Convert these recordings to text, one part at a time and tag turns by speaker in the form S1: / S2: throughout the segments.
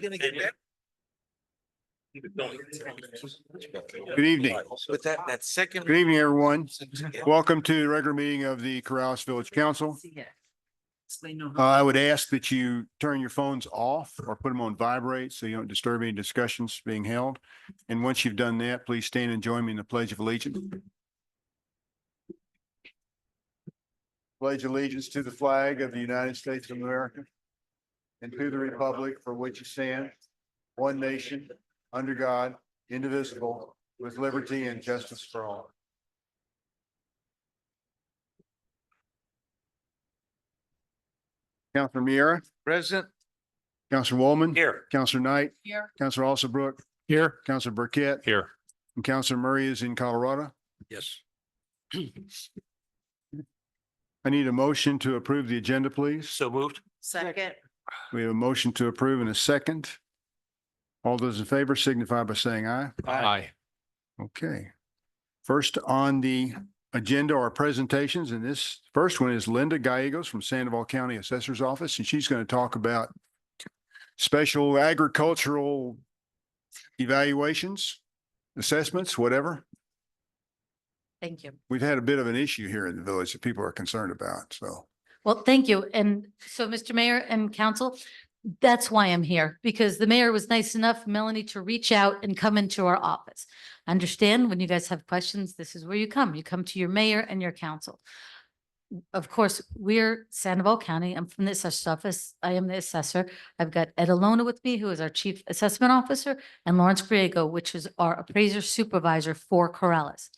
S1: Gonna get that.
S2: Good evening.
S1: With that second.
S2: Good evening, everyone. Welcome to the regular meeting of the Corrales Village Council. I would ask that you turn your phones off or put them on vibrate so you don't disturb any discussions being held. And once you've done that, please stand and join me in the Pledge of Allegiance. Pledge allegiance to the flag of the United States of America and to the republic for which it stands, one nation, under God, indivisible, with liberty and justice for all. Councilor Miera,
S1: Present.
S2: Councilor Woolman.
S1: Here.
S2: Councilor Knight.
S3: Here.
S2: Councilor Alsabrook.
S4: Here.
S2: Councilor Burkett.
S4: Here.
S2: And Councilor Murray is in Colorado.
S1: Yes.
S2: I need a motion to approve the agenda, please.
S1: So moved.
S3: Second.
S2: We have a motion to approve in a second. All those in favor signify by saying aye.
S4: Aye.
S2: Okay. First on the agenda are presentations, and this first one is Linda Gallegos from Sandoval County Assessor's Office, and she's going to talk about special agricultural evaluations, assessments, whatever.
S3: Thank you.
S2: We've had a bit of an issue here in the village that people are concerned about, so.
S3: Well, thank you. And so, Mr. Mayor and Council, that's why I'm here, because the mayor was nice enough, Melanie, to reach out and come into our office. Understand when you guys have questions, this is where you come. You come to your mayor and your council. Of course, we're Sandoval County. I'm from the assessor's office. I am the assessor. I've got Ed Alona with me, who is our chief assessment officer, and Lawrence Griego, which is our appraiser supervisor for Corrales.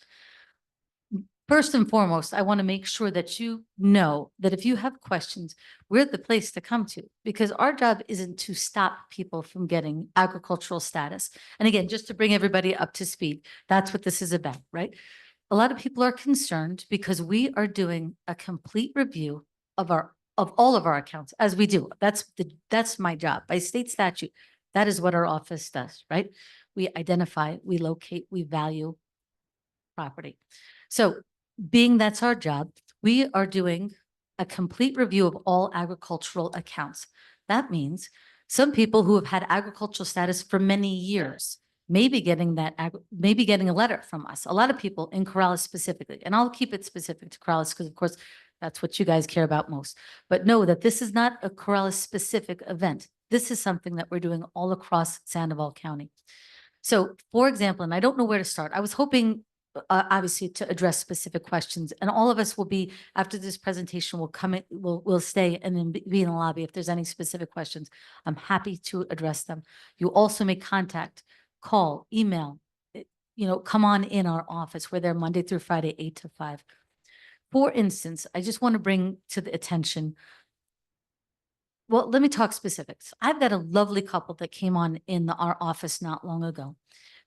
S3: First and foremost, I want to make sure that you know that if you have questions, we're the place to come to, because our job isn't to stop people from getting agricultural status. And again, just to bring everybody up to speed, that's what this is about, right? A lot of people are concerned because we are doing a complete review of all of our accounts, as we do. That's my job by state statute. That is what our office does, right? We identify, we locate, we value property. So being that's our job, we are doing a complete review of all agricultural accounts. That means some people who have had agricultural status for many years may be getting a letter from us. A lot of people in Corrales specifically, and I'll keep it specific to Corrales because of course that's what you guys care about most. But know that this is not a Corrales specific event. This is something that we're doing all across Sandoval County. So for example, and I don't know where to start, I was hoping obviously to address specific questions, and all of us will be, after this presentation, will come in, we'll stay and then be in the lobby. If there's any specific questions, I'm happy to address them. You also may contact, call, email, come on in our office. We're there Monday through Friday, 8 to 5. For instance, I just want to bring to the attention, well, let me talk specifics. I've got a lovely couple that came on in our office not long ago.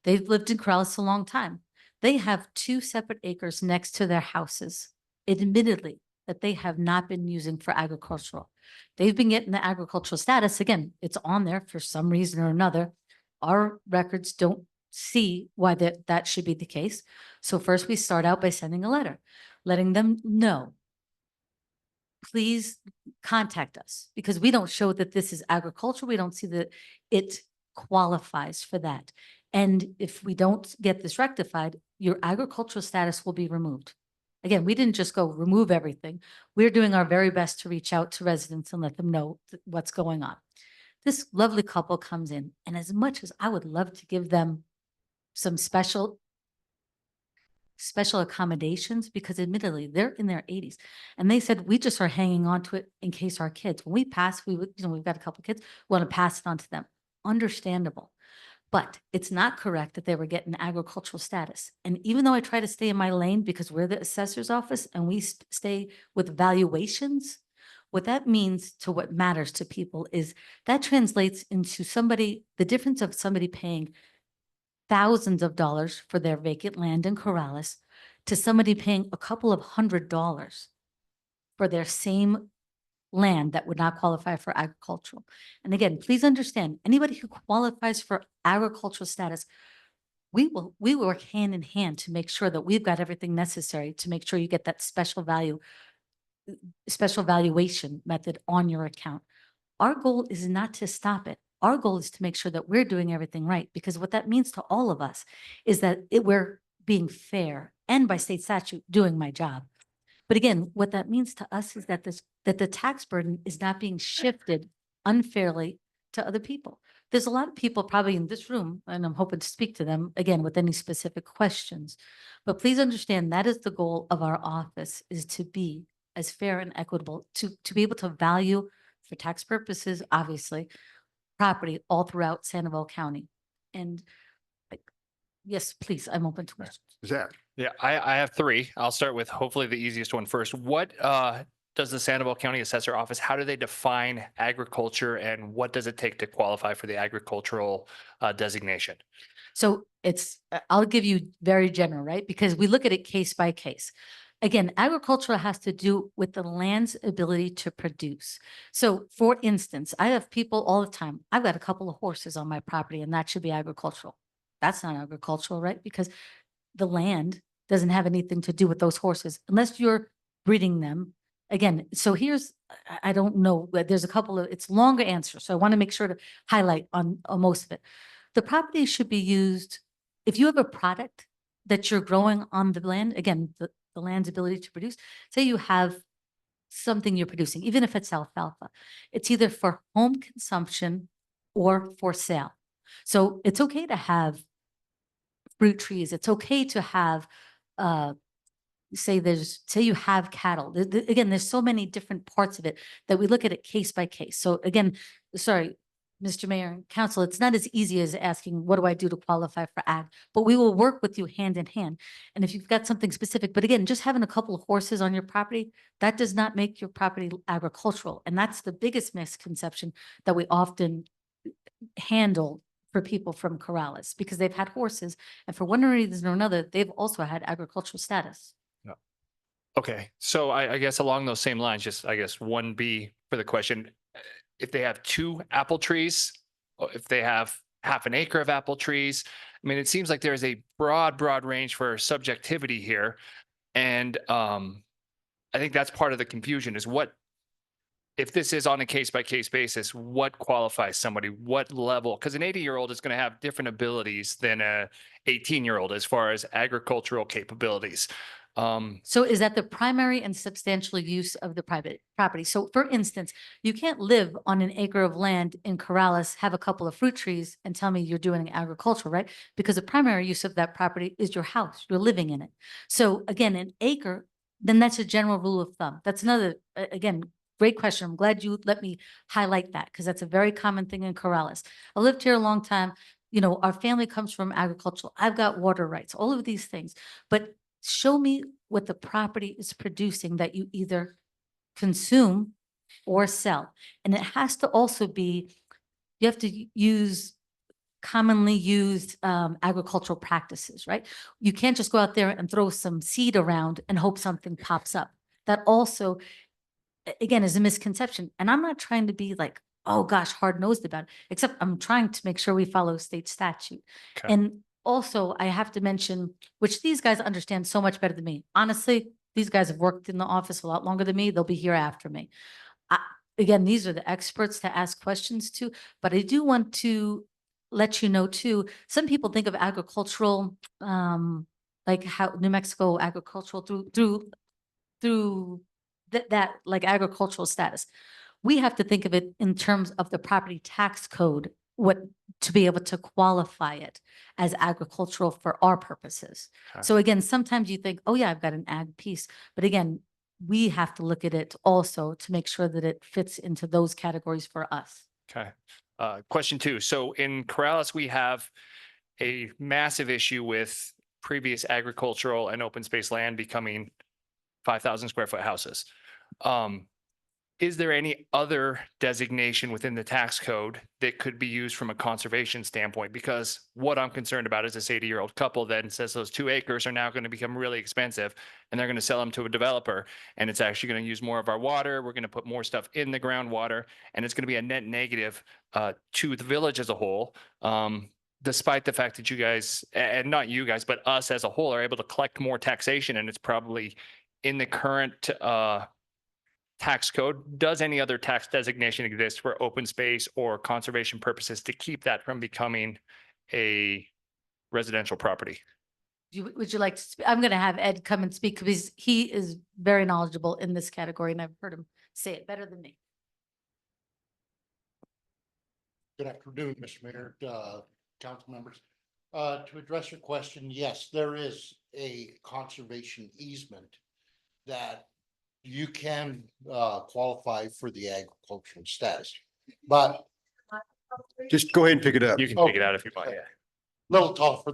S3: They've lived in Corrales a long time. They have 2 separate acres next to their houses, admittedly, that they have not been using for agricultural. They've been getting the agricultural status. Again, it's on there for some reason or another. Our records don't see why that should be the case. So first we start out by sending a letter, letting them know, please contact us, because we don't show that this is agriculture. We don't see that it qualifies for that. And if we don't get this rectified, your agricultural status will be removed. Again, we didn't just go remove everything. We're doing our very best to reach out to residents and let them know what's going on. This lovely couple comes in, and as much as I would love to give them some special accommodations, because admittedly they're in their 80s, and they said, we just are hanging on to it in case our kids, when we pass, we've got a couple kids, we want to pass it on to them. Understandable. But it's not correct that they were getting agricultural status. And even though I try to stay in my lane because we're the assessor's office and we stay with valuations, what that means to what matters to people is that translates into the difference of somebody paying thousands of dollars for their vacant land in Corrales to somebody paying a couple of $100s for their same land that would not qualify for agricultural. And again, please understand, anybody who qualifies for agricultural status, we work hand in hand to make sure that we've got everything necessary to make sure you get that special valuation method on your account. Our goal is not to stop it. Our goal is to make sure that we're doing everything right, because what that means to all of us is that we're being fair and by state statute, doing my job. But again, what that means to us is that that the tax burden is not being shifted unfairly to other people. There's a lot of people probably in this room, and I'm hoping to speak to them again with any specific questions. But please understand that is the goal of our office, is to be as fair and equitable, to be able to value for tax purposes, obviously, property all throughout Sandoval County. And like, yes, please, I'm open to questions.
S2: Zach?
S1: Yeah, I have three. I'll start with hopefully the easiest one first. What does the Sandoval County Assessor Office, how do they define agriculture and what does it take to qualify for the agricultural designation?
S3: So I'll give you very general, right? Because we look at it case by case. Again, agricultural has to do with the land's ability to produce. So for instance, I have people all the time, I've got a couple of horses on my property and that should be agricultural. That's not agricultural, right? Because the land doesn't have anything to do with those horses unless you're breeding them. Again, so I don't know, but there's a couple of, it's longer answer. So I want to make sure to highlight on most of it. The property should be used, if you have a product that you're growing on the land, again, the land's ability to produce, say you have something you're producing, even if it's alfalfa, it's either for home consumption or for sale. So it's okay to have fruit trees. It's okay to have, say you have cattle. Again, there's so many different parts of it that we look at it case by case. So again, sorry, Mr. Mayor and Council, it's not as easy as asking, what do I do to qualify for ag? But we will work with you hand in hand. And if you've got something specific, but again, just having a couple of horses on your property, that does not make your property agricultural. And that's the biggest misconception that we often handle for people from Corrales, because they've had horses and for one reason or another, they've also had agricultural status.
S1: Okay, so I guess along those same lines, just I guess 1B for the question, if they have 2 apple trees, or if they have half an acre of apple trees, I mean, it seems like there's a broad range for subjectivity here. And I think that's part of the confusion is what, if this is on a case by case basis, what qualifies somebody, what level? Because an 80-year-old is going to have different abilities than a 18-year-old as far as agricultural capabilities.
S3: So is that the primary and substantial use of the private property? So for instance, you can't live on an acre of land in Corrales, have a couple of fruit trees and tell me you're doing agriculture, right? Because the primary use of that property is your house, you're living in it. So again, an acre, then that's a general rule of thumb. That's another, again, great question. I'm glad you let me highlight that because that's a very common thing in Corrales. I lived here a long time. You know, our family comes from agricultural. I've got water rights, all of these things, but show me what the property is producing that you either consume or sell. And it has to also be, you have to use commonly used agricultural practices, right? You can't just go out there and throw some seed around and hope something pops up. That also, again, is a misconception. And I'm not trying to be like, oh gosh, hard-nosed about it, except I'm trying to make sure we follow state statute.
S1: Okay.
S3: And also, I have to mention, which these guys understand so much better than me. Honestly, these guys have worked in the office a lot longer than me. They'll be here after me. Again, these are the experts to ask questions to, but I do want to let you know too, some people think of agricultural, like how New Mexico agricultural through that like agricultural status. We have to think of it in terms of the property tax code, what to be able to qualify it as agricultural for our purposes.
S1: Okay.
S3: So again, sometimes you think, oh yeah, I've got an ag piece, but again, we have to look at it also to make sure that it fits into those categories for us.
S1: Okay. Question 2. So in Corrales, we have a massive issue with previous agricultural and open space land becoming 5,000 square foot houses. Is there any other designation within the tax code that could be used from a conservation standpoint? Because what I'm concerned about is this 80-year-old couple then says those 2 acres are now going to become really expensive and they're going to sell them to a developer and it's actually going to use more of our water. We're going to put more stuff in the groundwater and it's going to be a net negative to the village as a whole. Despite the fact that you guys, and not you guys, but us as a whole are able to collect more taxation and it's probably in the current tax code, does any other tax designation exist for open space or conservation purposes to keep that from becoming a residential property?
S3: Would you like to, I'm going to have Ed come and speak because he is very knowledgeable in this category and I've heard him say it better than me.
S4: Good afternoon, Mr. Mayor, council members. To address your question, yes, there is a conservation easement that you can qualify for the agricultural status. But
S2: Just go ahead and pick it up.
S1: You can pick it out if you want, yeah.
S4: little tall for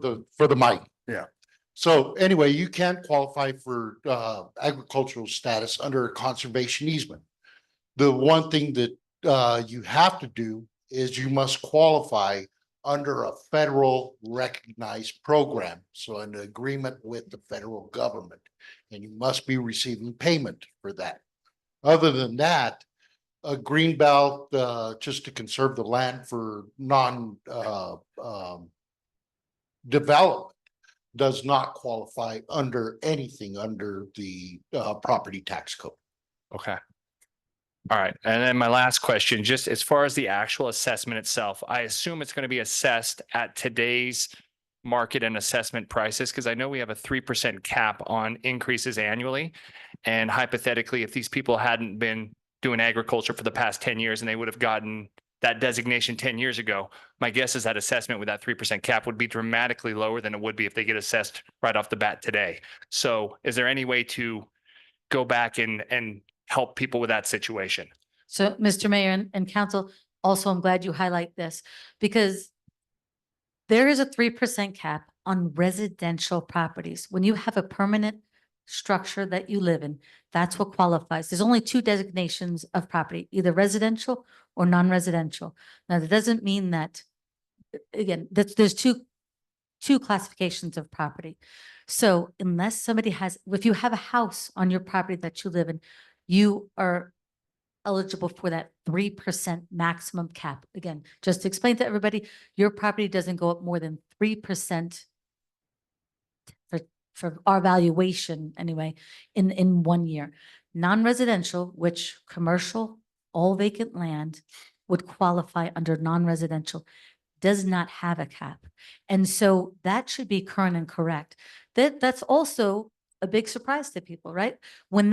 S4: the mic.
S2: Yeah.
S4: So anyway, you can qualify for agricultural status under a conservation easement. The one thing that you have to do is you must qualify under a federal recognized program. So an agreement with the federal government, and you must be receiving payment for that. Other than that, a green belt, just to conserve the land for development does not qualify under anything under the property tax code.
S1: Okay. All right. And then my last question, just as far as the actual assessment itself, I assume it's going to be assessed at today's market and assessment prices, because I know we have a 3% cap on increases annually. And hypothetically, if these people hadn't been doing agriculture for the past 10 years and they would have gotten that designation 10 years ago, my guess is that assessment with that 3% cap would be dramatically lower than it would be if they get assessed right off the bat today. So is there any way to go back and help people with that situation?
S3: So, Mr. Mayor and council, also, I'm glad you highlight this because there is a 3% cap on residential properties. When you have a permanent structure that you live in, that's what qualifies. There's only two designations of property, either residential or non-residential. Now, that doesn't mean that, again, there's two classifications of property. So unless somebody has, if you have a house on your property that you live in, you are eligible for that 3% maximum cap. Again, just to explain to everybody, your property doesn't go up more than 3% for our valuation anyway, in 1 year. Non-residential, which commercial, all vacant land would qualify under non-residential, does not have a cap. And so that should be current and correct. That's also a big surprise to people, right? When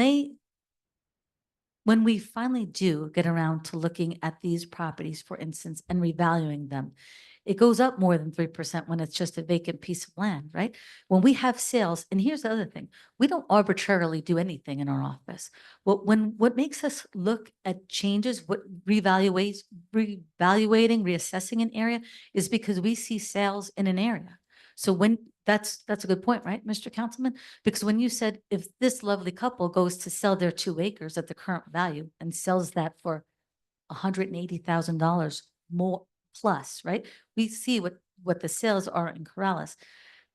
S3: we finally do get around to looking at these properties, for instance, and revaluing them, it goes up more than 3% when it's just a vacant piece of land, right? When we have sales, and here's the other thing, we don't arbitrarily do anything in our office. What makes us look at changes, what reevaluating, reassessing an area is because we see sales in an area. So when that's a good point, right, Mr. Councilman? Because when you said if this lovely couple goes to sell their 2 acres at the current value and sells that for $180,000 more plus, right? We see what the sales are in Corrales.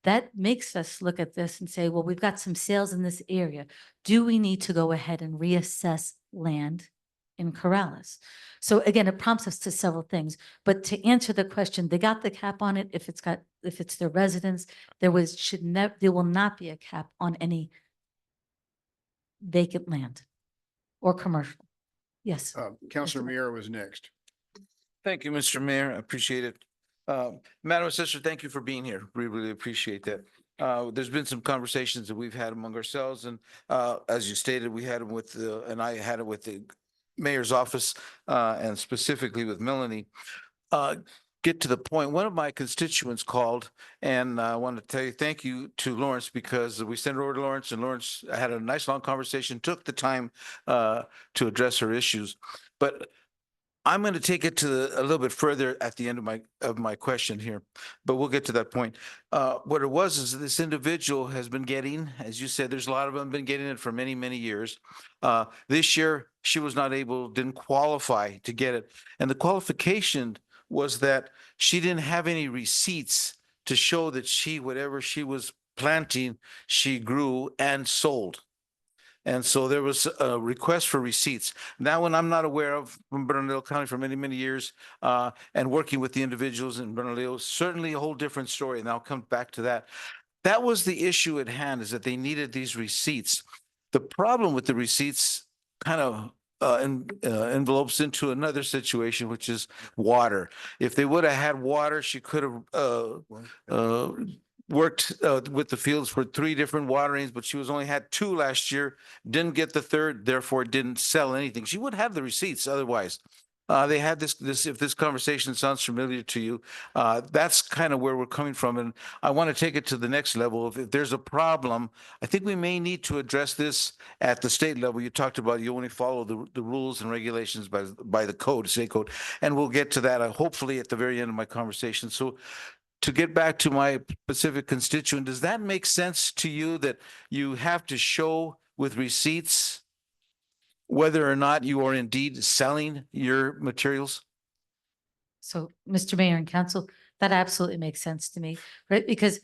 S3: That makes us look at this and say, well, we've got some sales in this area. Do we need to go ahead and reassess land in Corrales? So again, it prompts us to several things, but to answer the question, they got the cap on it. If it's their residence, there will not be a cap on any vacant land or commercial. Yes.
S2: Councilor Miera was next.
S5: Thank you, Mr. Mayor. I appreciate it. Madam Assessor, thank you for being here. We really appreciate that. There's been some conversations that we've had among ourselves, and as you stated, we had them with and I had it with the mayor's office, and specifically with Melanie. Get to the point. One of my constituents called, and I want to tell you thank you to Lawrence, because we sent her over to Lawrence, and Lawrence had a nice long conversation, took the time to address her issues. But I'm going to take it to a little bit further at the end of my question here, but we'll get to that point. What it was is this individual has been getting, as you said, there's a lot of them been getting it for many, many years. This year, she was not able, didn't qualify to get it. And the qualification was that she didn't have any receipts to show that whatever she was planting, she grew and sold. And so there was a request for receipts. That one I'm not aware of from Bernalillo County for many, many years, and working with the individuals in Bernalillo, certainly a whole different story. And I'll come back to that. That was the issue at hand, is that they needed these receipts. The problem with the receipts kind of envelopes into another situation, which is water. If they would have had water, she could have worked with the fields for 3 different waterings, but she was only had 2 last year, didn't get the third, therefore didn't sell anything. She would have the receipts otherwise. They had if this conversation sounds familiar to you, that's kind of where we're coming from. And I want to take it to the next level. If there's a problem, I think we may need to address this at the state level. You talked about you only follow the rules and regulations by the code, state code, and we'll get to that hopefully at the very end of my conversation. So to get back to my specific constituent, does that make sense to you that you have to show with receipts whether or not you are indeed selling your materials?
S3: So, Mr. Mayor and Council, that absolutely makes sense to me, right? Because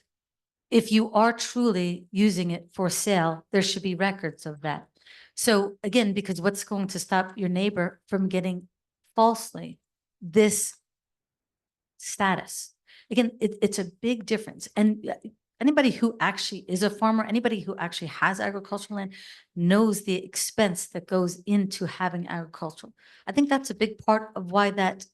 S3: if you are truly using it for sale, there should be records of that. So again, because what's going to stop your neighbor from getting falsely this status? Again, it's a big difference. And anybody who actually is a farmer, anybody who actually has agricultural land knows the expense that goes into having agricultural. I think that's a big part of why that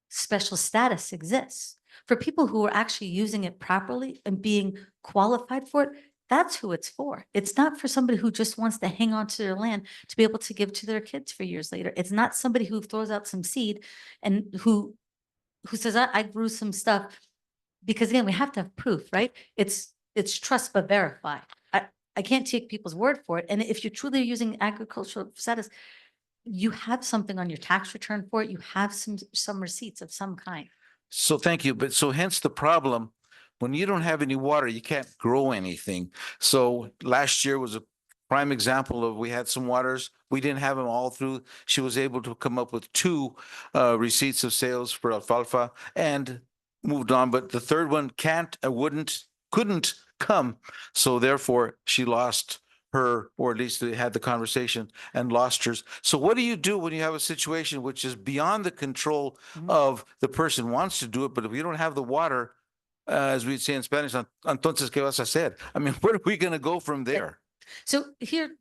S3: special status exists. For people who are actually using it properly and being qualified for it, that's who it's for. It's not for somebody who just wants to hang on to their land to be able to give to their kids for years later. It's not somebody who throws out some seed and who says, I grew some stuff. Because again, we have to have proof, right? It's trust but verify. I can't take people's word for it. And if you're truly using agricultural status, you have something on your tax return for it. You have some receipts of some kind.
S5: So thank you. But so hence the problem, when you don't have any water, you can't grow anything. So last year was a prime example of we had some waters. We didn't have them all through. She was able to come up with 2 receipts of sales for alfalfa and moved on. But the third one couldn't come. So therefore she lost her, or at least they had the conversation and lost hers. So what do you do when you have a situation which is beyond the control of the person who wants to do it, but if you don't have the water, as we'd say in Spanish, entonces qué vas a hacer? I mean, where are we going to go from there?
S3: So again,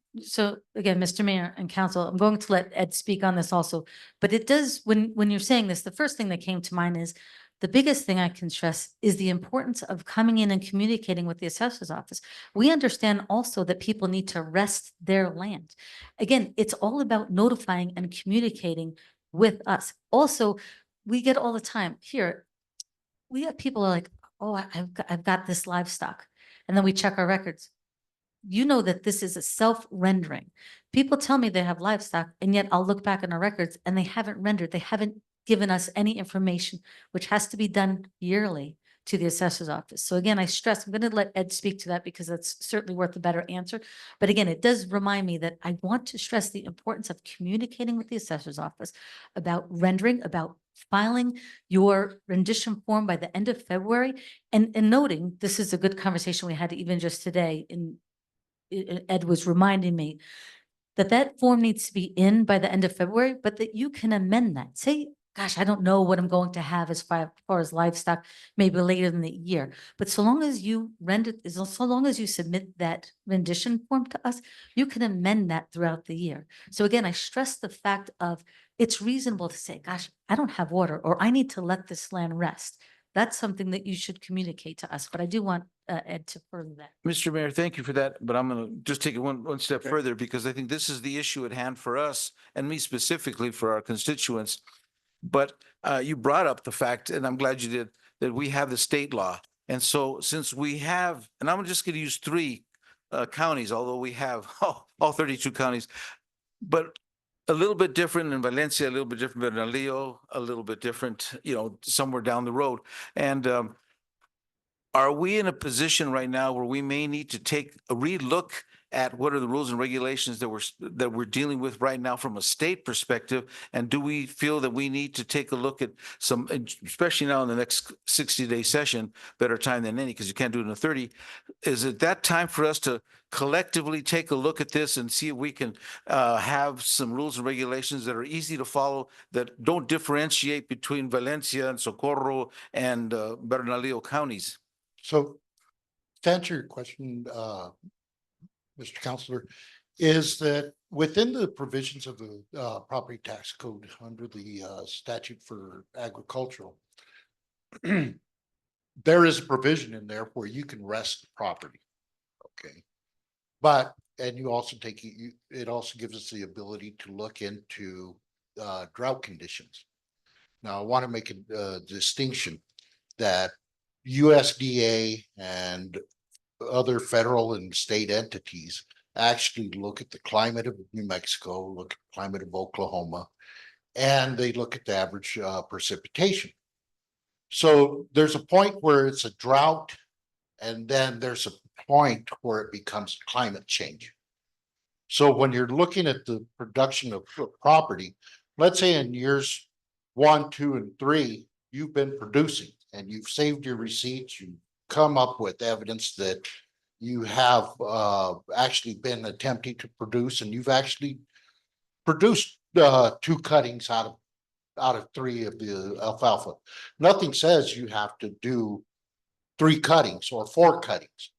S3: Mr. Mayor and Council, I'm going to let Ed speak on this also, but it does, when you're saying this, the first thing that came to mind is the biggest thing I can stress is the importance of coming in and communicating with the assessor's office. We understand also that people need to rest their land. Again, it's all about notifying and communicating with us. Also, we get all the time here, we have people are like, oh, I've got this livestock. And then we check our records. You know that this is a self-rendering. People tell me they have livestock, and yet I'll look back in our records and they haven't rendered. They haven't given us any information, which has to be done yearly to the assessor's office. So again, I stress, I'm going to let Ed speak to that because that's certainly worth a better answer. But again, it does remind me that I want to stress the importance of communicating with the assessor's office about rendering, about filing your rendition form by the end of February, and noting, this is a good conversation we had even just today, Ed was reminding me that form needs to be in by the end of February, but that you can amend that. Say, gosh, I don't know what I'm going to have as far as livestock, maybe later in the year. But so long as you so long as you submit that rendition form to us, you can amend that throughout the year. So again, I stress the fact of it's reasonable to say, gosh, I don't have water, or I need to let this land rest. That's something that you should communicate to us. But I do want Ed to further that.
S5: Mr. Mayor, thank you for that, but I'm going to just take it one step further, because I think this is the issue at hand for us, and me specifically for our constituents. But you brought up the fact, and I'm glad you did, that we have the state law. And so since we have, and I'm just going to use 3 counties, although we have all 32 counties, but a little bit different in Valencia, a little bit different in Bernalillo, a little bit different, somewhere down the road. And are we in a position right now where we may need to take a relook at what are the rules and regulations that we're dealing with right now from a state perspective? And do we feel that we need to take a look at some, especially now in the next 60-day session, better time than any, because you can't do it in a 30. Is it that time for us to collectively take a look at this and see if we can have some rules and regulations that are easy to follow, that don't differentiate between Valencia and Socorro and Bernalillo counties?
S4: So to answer your question, Mr. Counselor, is that within the provisions of the property tax code under the statute for agricultural, there is a provision in there where you can rest the property. Okay. But, and you also take, it also gives us the ability to look into drought conditions. Now, I want to make a distinction that USDA and other federal and state entities actually look at the climate of New Mexico, look at the climate of Oklahoma, and they look at the average precipitation. So there's a point where it's a drought, and then there's a point where it becomes climate change. So when you're looking at the production of property, let's say in years 1, 2, and 3, you've been producing and you've saved your receipts, you come up with evidence that you have actually been attempting to produce, and you've actually produced 2 cuttings out of 3 of the alfalfa. Nothing says you have to do 3 cuttings or 4 cuttings,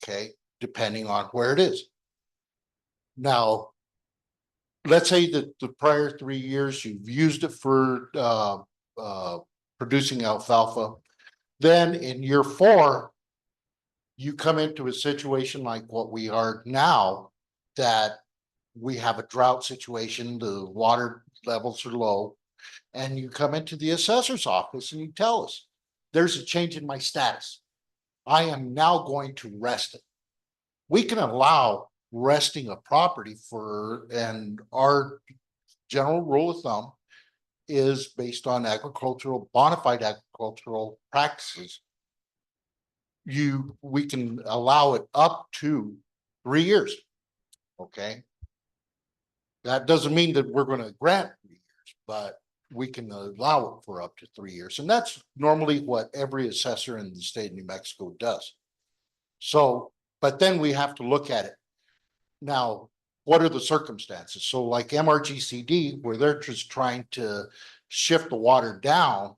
S4: okay, depending on where it is. Now, let's say that the prior 3 years you've used it for producing alfalfa. Then in year 4, you come into a situation like what we are now, that we have a drought situation, the water levels are low, and you come into the assessor's office and you tell us, there's a change in my status. I am now going to rest it. We can allow resting a property for, and our general rule of thumb is based on agricultural, bona fide agricultural practices. We can allow it up to 3 years. Okay. That doesn't mean that we're going to grant 3 years, but we can allow it for up to 3 years. And that's normally what every assessor in the state of New Mexico does. So, but then we have to look at it. Now, what are the circumstances? So like MRGCD, where they're just trying to shift the water down,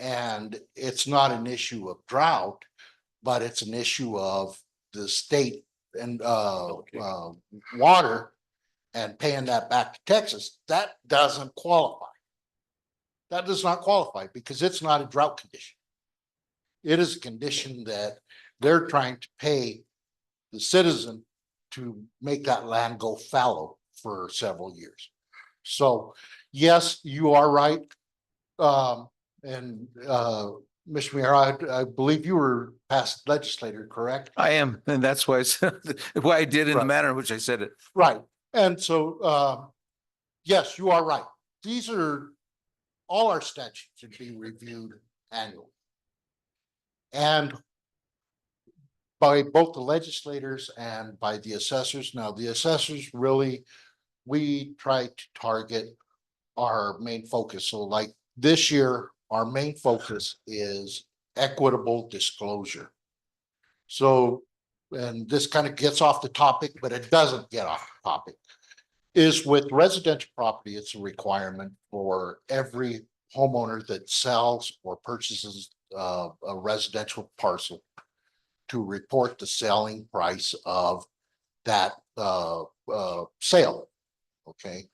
S4: and it's not an issue of drought, but it's an issue of the state and water and paying that back to Texas. That doesn't qualify. That does not qualify because it's not a drought condition. It is a condition that they're trying to pay the citizen to make that land go fallow for several years. So yes, you are right. Mr. Mayor, I believe you were past legislator, correct?
S5: I am, and that's why I said, why I did in the
S4: Right.
S5: manner in which I said it.
S4: Right. And so, yes, you are right. These are, all our statutes should be reviewed annually. And by both the legislators and by the assessors. Now, the assessors really, we try to target our main focus. So like this year, our main focus is equitable disclosure. So, and this kind of gets off the topic, but it doesn't get off the topic. Is with residential property, it's a requirement for every homeowner that sells or purchases a residential parcel to report the selling price of that sale. Okay.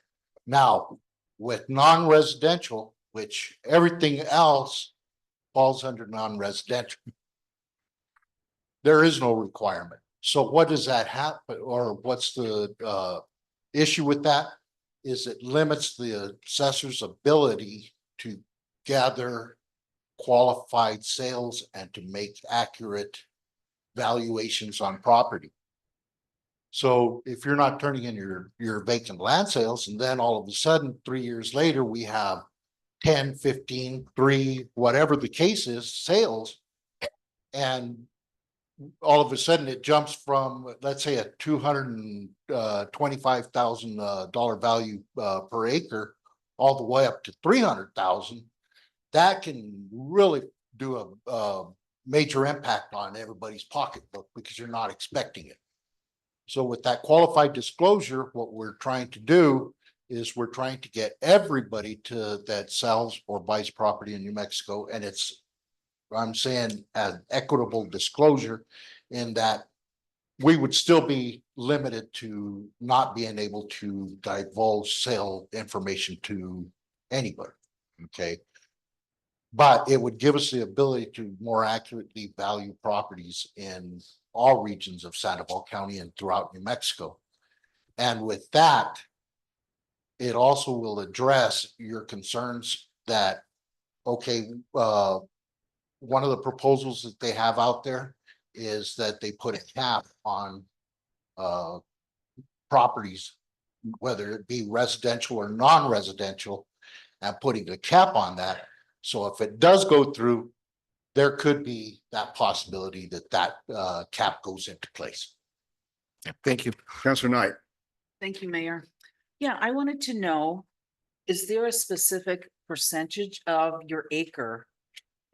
S4: Now, with non-residential, which everything else falls under non-residential, there is no requirement. So what does that happen, or what's the issue with that? Is it limits the assessor's ability to gather qualified sales and to make accurate valuations on property. So if you're not turning in your vacant land sales, and then all of a sudden 3 years later we have 10, 15, 3, whatever the case is, sales, and all of a sudden it jumps from, let's say, a $225,000 value per acre all the way up to 300,000. That can really do a major impact on everybody's pocketbook because you're not expecting it. So with that qualified disclosure, what we're trying to do is we're trying to get everybody that sells or buys property in New Mexico, and it's, I'm saying, an equitable disclosure in that we would still be limited to not being able to divulge sale information to anybody, okay? But it would give us the ability to more accurately value properties in all regions of Sandoval County and throughout New Mexico. And with that, it also will address your concerns that, okay, one of the proposals that they have out there is that they put a cap on properties, whether it be residential or non-residential, and putting a cap on that. So if it does go through, there could be that possibility that that cap goes into place.
S5: Thank you.
S2: Counselor Knight.
S6: Thank you, Mayor. Yeah, I wanted to know, is there a specific percentage of your acre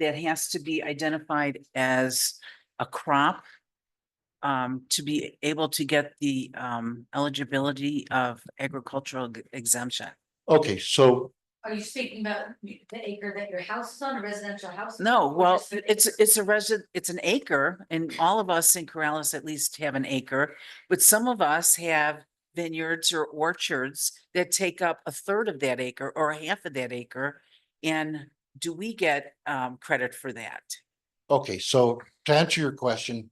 S6: that has to be identified as a crop to be able to get the eligibility of agricultural exemption?
S4: Okay, so
S3: Are you speaking about the acre that your house is on, a residential house?
S6: No,
S3: Or
S6: well,
S3: just the
S6: it's an acre, and all of us in Corrales at least have an acre, but some of us have vineyards or orchards that take up a third of that acre or a half of that acre. And do we get credit for that?
S4: okay, so to answer your question,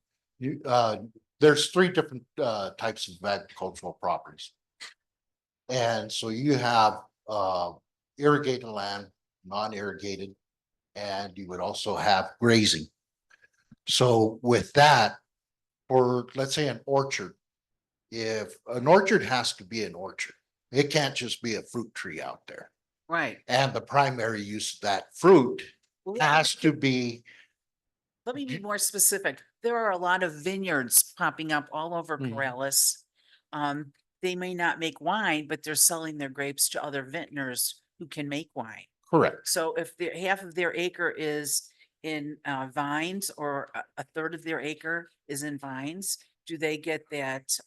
S4: there's three different types of agricultural properties. And so you have irrigated land, non-irrigated, and you would also have grazing. So with that, for let's say an orchard, if an orchard has to be an orchard, it can't just be a fruit tree out there.
S6: Right.
S4: And the primary use of that fruit
S6: Well,
S4: has to be,
S6: let me be more specific. There are a lot of vineyards popping up all over
S4: Mhm.
S6: Corrales. They may not make wine, but they're selling their grapes to other vintners who can make wine.
S4: correct.
S6: So if half of their acre is in vines or a third of their acre is in vines, do they get that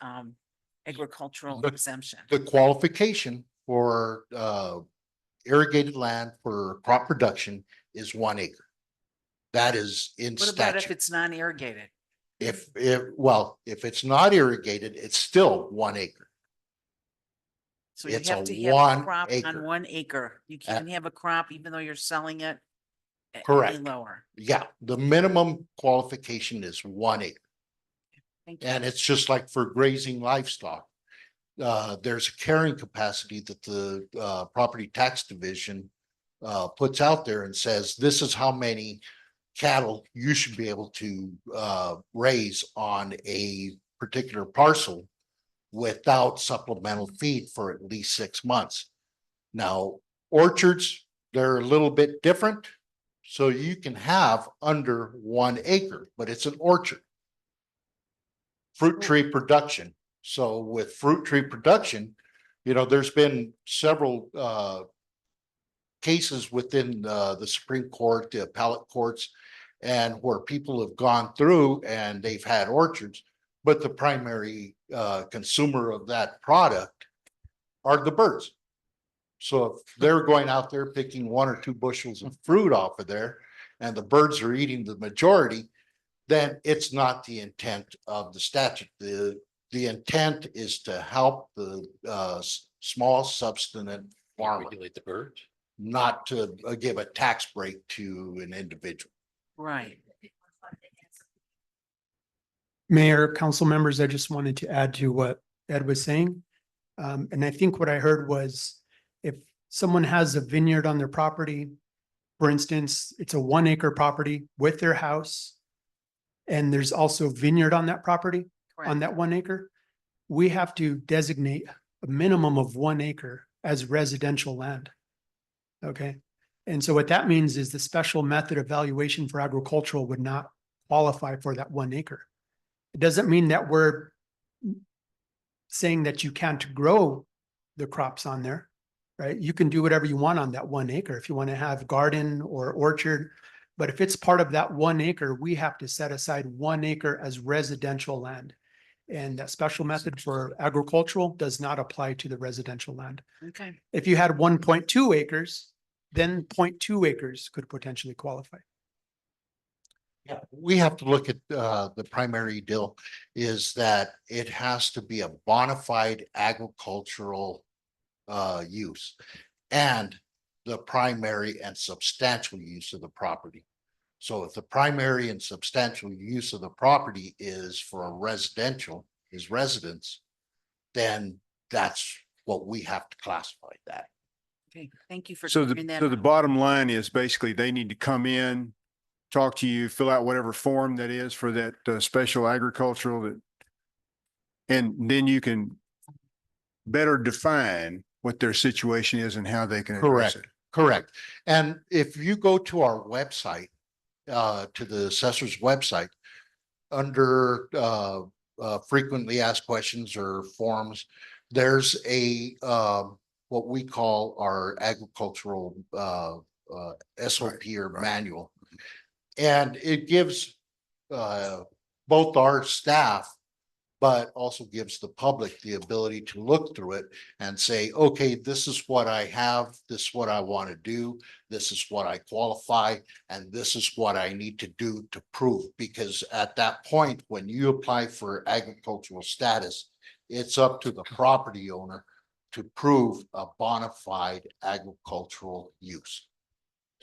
S6: agricultural
S4: The-
S6: exemption?
S4: The qualification for irrigated land for crop production is 1 acre. That is in
S6: What about if
S4: statute.
S6: it's non-irrigated?
S4: If it's not irrigated, it's still 1 acre.
S6: So you
S4: It's
S6: have
S4: a
S6: to have a
S4: 1
S6: crop on
S4: acre.
S6: 1 acre. You can't have a crop even though you're selling it any
S4: Correct.
S6: lower.
S4: Yeah, the minimum qualification is 1 acre.
S6: Thank you.
S4: And it's just like for grazing livestock. There's a carrying capacity that the property tax division puts out there and says, this is how many cattle you should be able to raise on a particular parcel without supplemental feed for at least 6 months. Now, orchards, they're a little bit different. So you can have under 1 acre, but it's an orchard. Fruit tree production. So with fruit tree production, there's been several cases within the Supreme Court, the appellate courts, and where people have gone through and they've had orchards, but the primary consumer of that product are the birds. So if they're going out there picking 1 or 2 bushels of fruit off of there, and the birds are eating the majority, then it's not the intent of the statute. The intent is to help the small subsistence farmer.
S7: Regulate the birds.
S4: Not to give a tax break to an individual.
S6: Right.
S8: Mayor, council members, I just wanted to add to what Ed was saying. And I think what I heard was if someone has a vineyard on their property, for instance, it's a 1 acre property with their house, and there's also vineyard on that property, on
S6: Correct.
S8: that 1 acre, we have to designate a minimum of 1 acre as residential land. Okay, and so what that means is the special method of valuation for agricultural would not qualify for that 1 acre. It doesn't mean that we're saying that you can't grow the crops on there, right? You can do whatever you want on that 1 acre if you want to have garden or orchard. But if it's part of that 1 acre, we have to set aside 1 acre as residential land. And that special method for agricultural does not apply to the residential land.
S6: Okay.
S8: If you had 1.2 acres, then 0.2 acres could potentially qualify.
S4: Yeah, we have to look at the primary deal is that it has to be a bona fide agricultural use and the primary and substantial use of the property. So if the primary and substantial use of the property is for a residential, is residence, then that's what we have to classify that.
S6: Okay, thank you for
S2: So
S6: clearing that
S2: so the
S6: up.
S2: bottom line is basically they need to come in, talk to you, fill out whatever form that is for that special agricultural that, and then you can better define what their situation is and how they can address it.
S4: Correct. And if you go to our website, to the assessor's website, under frequently asked questions or forms, there's a what we call our agricultural SOP or
S2: right.
S4: manual. And it gives both our staff, but also gives the public the ability to look through it and say, okay, this is what I have, this is what I want to do, this is what I qualify, and this is what I need to do to prove. Because at that point, when you apply for agricultural status, it's up to the property owner to prove a bona fide agricultural use.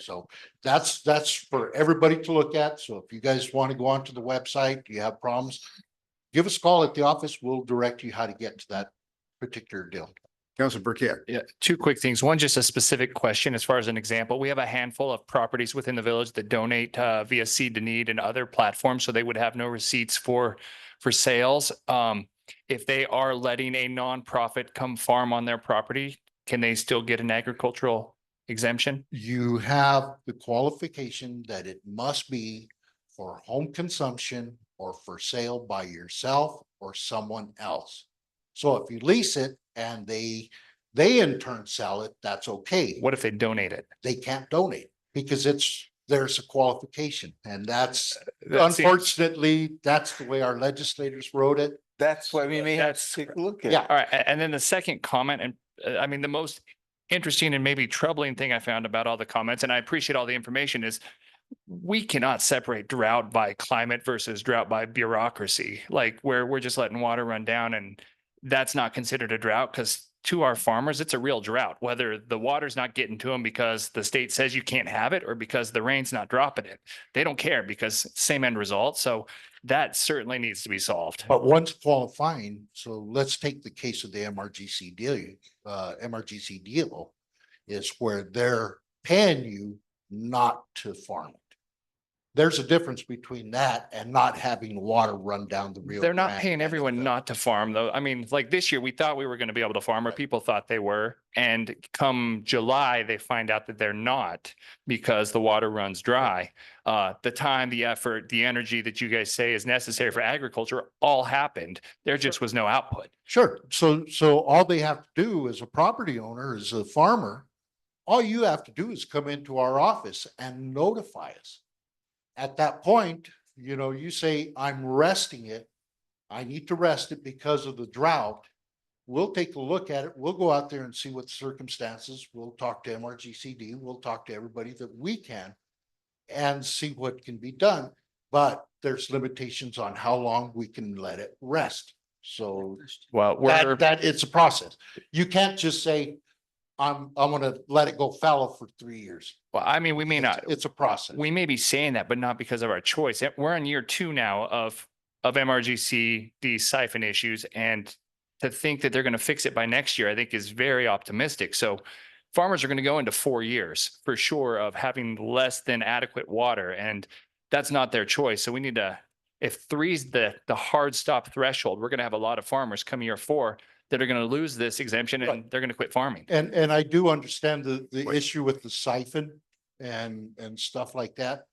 S4: So that's for everybody to look at. So if you guys want to go onto the website, you have problems, give us a call at the office. We'll direct you how to get to that particular deal.
S2: Council Burkett.
S1: Yeah, two quick things. One, just a specific question as far as an example. We have a handful of properties within the village that donate via Seed to Need and other platforms, so they would have no receipts for sales. If they are letting a nonprofit come farm on their property, can they still get an agricultural exemption?
S4: You have the qualification that it must be for home consumption or for sale by yourself or someone else. So if you lease it and they in turn sell it, that's okay.
S1: What if they donate it?
S4: They can't donate because there's a qualification, and that's
S1: That seems-
S4: unfortunately, that's the way our legislators wrote it.
S5: That's why we may have
S1: That's-
S5: to take a look at.
S4: Yeah.
S5: it.
S1: All right, and then the second comment, and I mean, the most interesting and maybe troubling thing I found about all the comments, and I appreciate all the information, is we cannot separate drought by climate versus drought by bureaucracy. Like where we're just letting water run down and that's not considered a drought because to our farmers, it's a real drought, whether the water's not getting to them because the state says you can't have it or because the rain's not dropping it. They don't care because same end result. So that certainly needs to be solved.
S4: But once qualifying, so let's take the case of the MRGC deal is where they're paying you not to farm it. There's a difference between that and not having water run down the Rio.
S1: They're not
S4: Grande
S1: paying
S4: and
S1: everyone
S4: the-
S1: not to farm though. I mean, like this year, we thought we were going to be able to farm or people thought they were. And come July, they find out that they're not because the water runs dry. The time, the effort, the energy that you guys say is necessary for agriculture all happened. There just was no output.
S4: Sure. So all they have to do as a property owner, as a farmer, all you have to do is come into our office and notify us. At that point, you say, I'm resting it. I need to rest it because of the drought. We'll take a look at it. We'll go out there and see what the circumstances. We'll talk to MRGCD. We'll talk to everybody that we can and see what can be done. But there's limitations on how long we can let it rest. So
S1: Well, we're,
S4: that it's a process. You can't just say, I'm gonna let it go fallow for 3 years.
S1: well, I mean, we may not,
S4: It's a process.
S1: we may be saying that, but not because of our choice. We're in year 2 now of MRGC, these siphon issues. And to think that they're going to fix it by next year, I think is very optimistic. So farmers are going to go into 4 years for sure of having less than adequate water. And that's not their choice. So we need to, if 3's the hard stop threshold, we're going to have a lot of farmers come year 4 that are going to lose this exemption and
S4: Right.
S1: they're going to quit farming.
S4: And I do understand the
S2: Wait.
S4: issue with the siphon and stuff like that.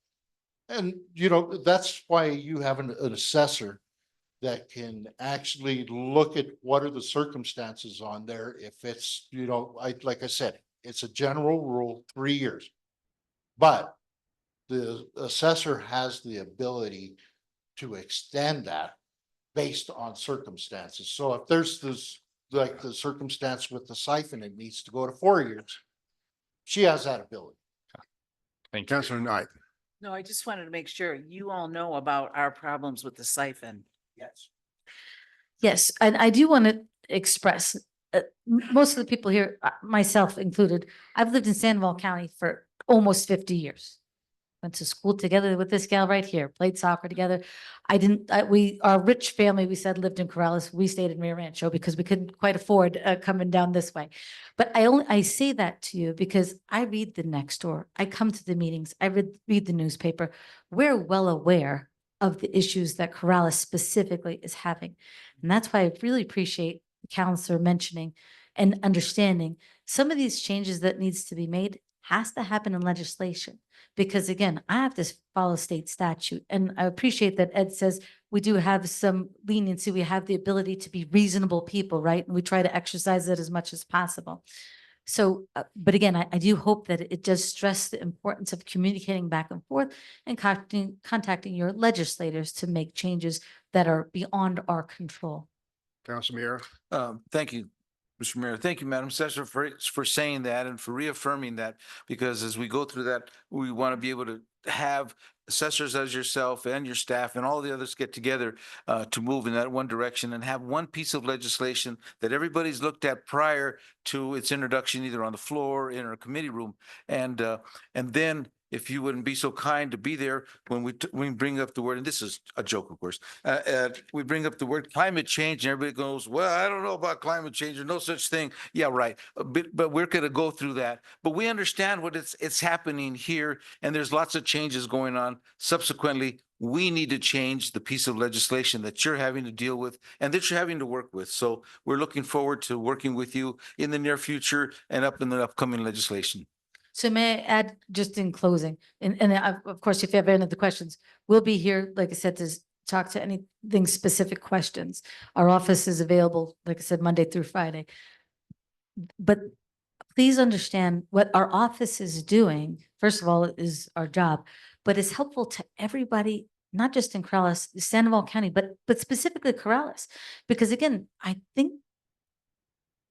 S4: And, that's why you have an assessor that can actually look at what are the circumstances on there. If it's, like I said, it's a general rule, 3 years. But the assessor has the ability to extend that based on circumstances. So if there's this, like the circumstance with the siphon, it needs to go to 4 years. She has that ability.
S1: Thank you.
S2: Councilor Knight.
S6: No, I just wanted to make sure you all know about our problems with the siphon.
S4: Yes.
S3: Yes, and I do want to express, most of the people here, myself included, I've lived in Sandoval County for almost 50 years. Went to school together with this gal right here, played soccer together. Our rich family, we said, lived in Corrales. We stayed in Rio Rancho because we couldn't quite afford coming down this way. But I say that to you because I read the next door. I come to the meetings. I read the newspaper. We're well aware of the issues that Corrales specifically is having. And that's why I really appreciate the counselor mentioning and understanding some of these changes that needs to be made has to happen in legislation. Because again, I have to follow state statute, and I appreciate that Ed says we do have some leniency. We have the ability to be reasonable people, right? And we try to exercise it as much as possible. So, but again, I do hope that it does stress the importance of communicating back and forth and contacting your legislators to make changes that are beyond our control.
S2: Council Miera.
S5: Thank you, Mr. Mayor. Thank you, Madam Assessor, for saying that and for reaffirming that, because as we go through that, we want to be able to have assessors as yourself and your staff and all the others get together to move in that one direction and have one piece of legislation that everybody's looked at prior to its introduction, either on the floor, in our committee room. And then if you wouldn't be so kind to be there when we bring up the word, and this is a joke, of course, we bring up the word climate change and everybody goes, well, I don't know about climate change. There's no such thing. Yeah, right. But we're going to go through that. But we understand what it's happening here, and there's lots of changes going on. Subsequently, we need to change the piece of legislation that you're having to deal with and that you're having to work with. So we're looking forward to working with you in the near future and up in the upcoming legislation.
S3: So may I add, just in closing, and of course, if you have any other questions, we'll be here, like I said, to talk to anything specific questions. Our office is available, like I said, Monday through Friday. But please understand what our office is doing, first of all, is our job, but it's helpful to everybody, not just in Corrales, Sandoval County, but specifically Corrales. Because again, I think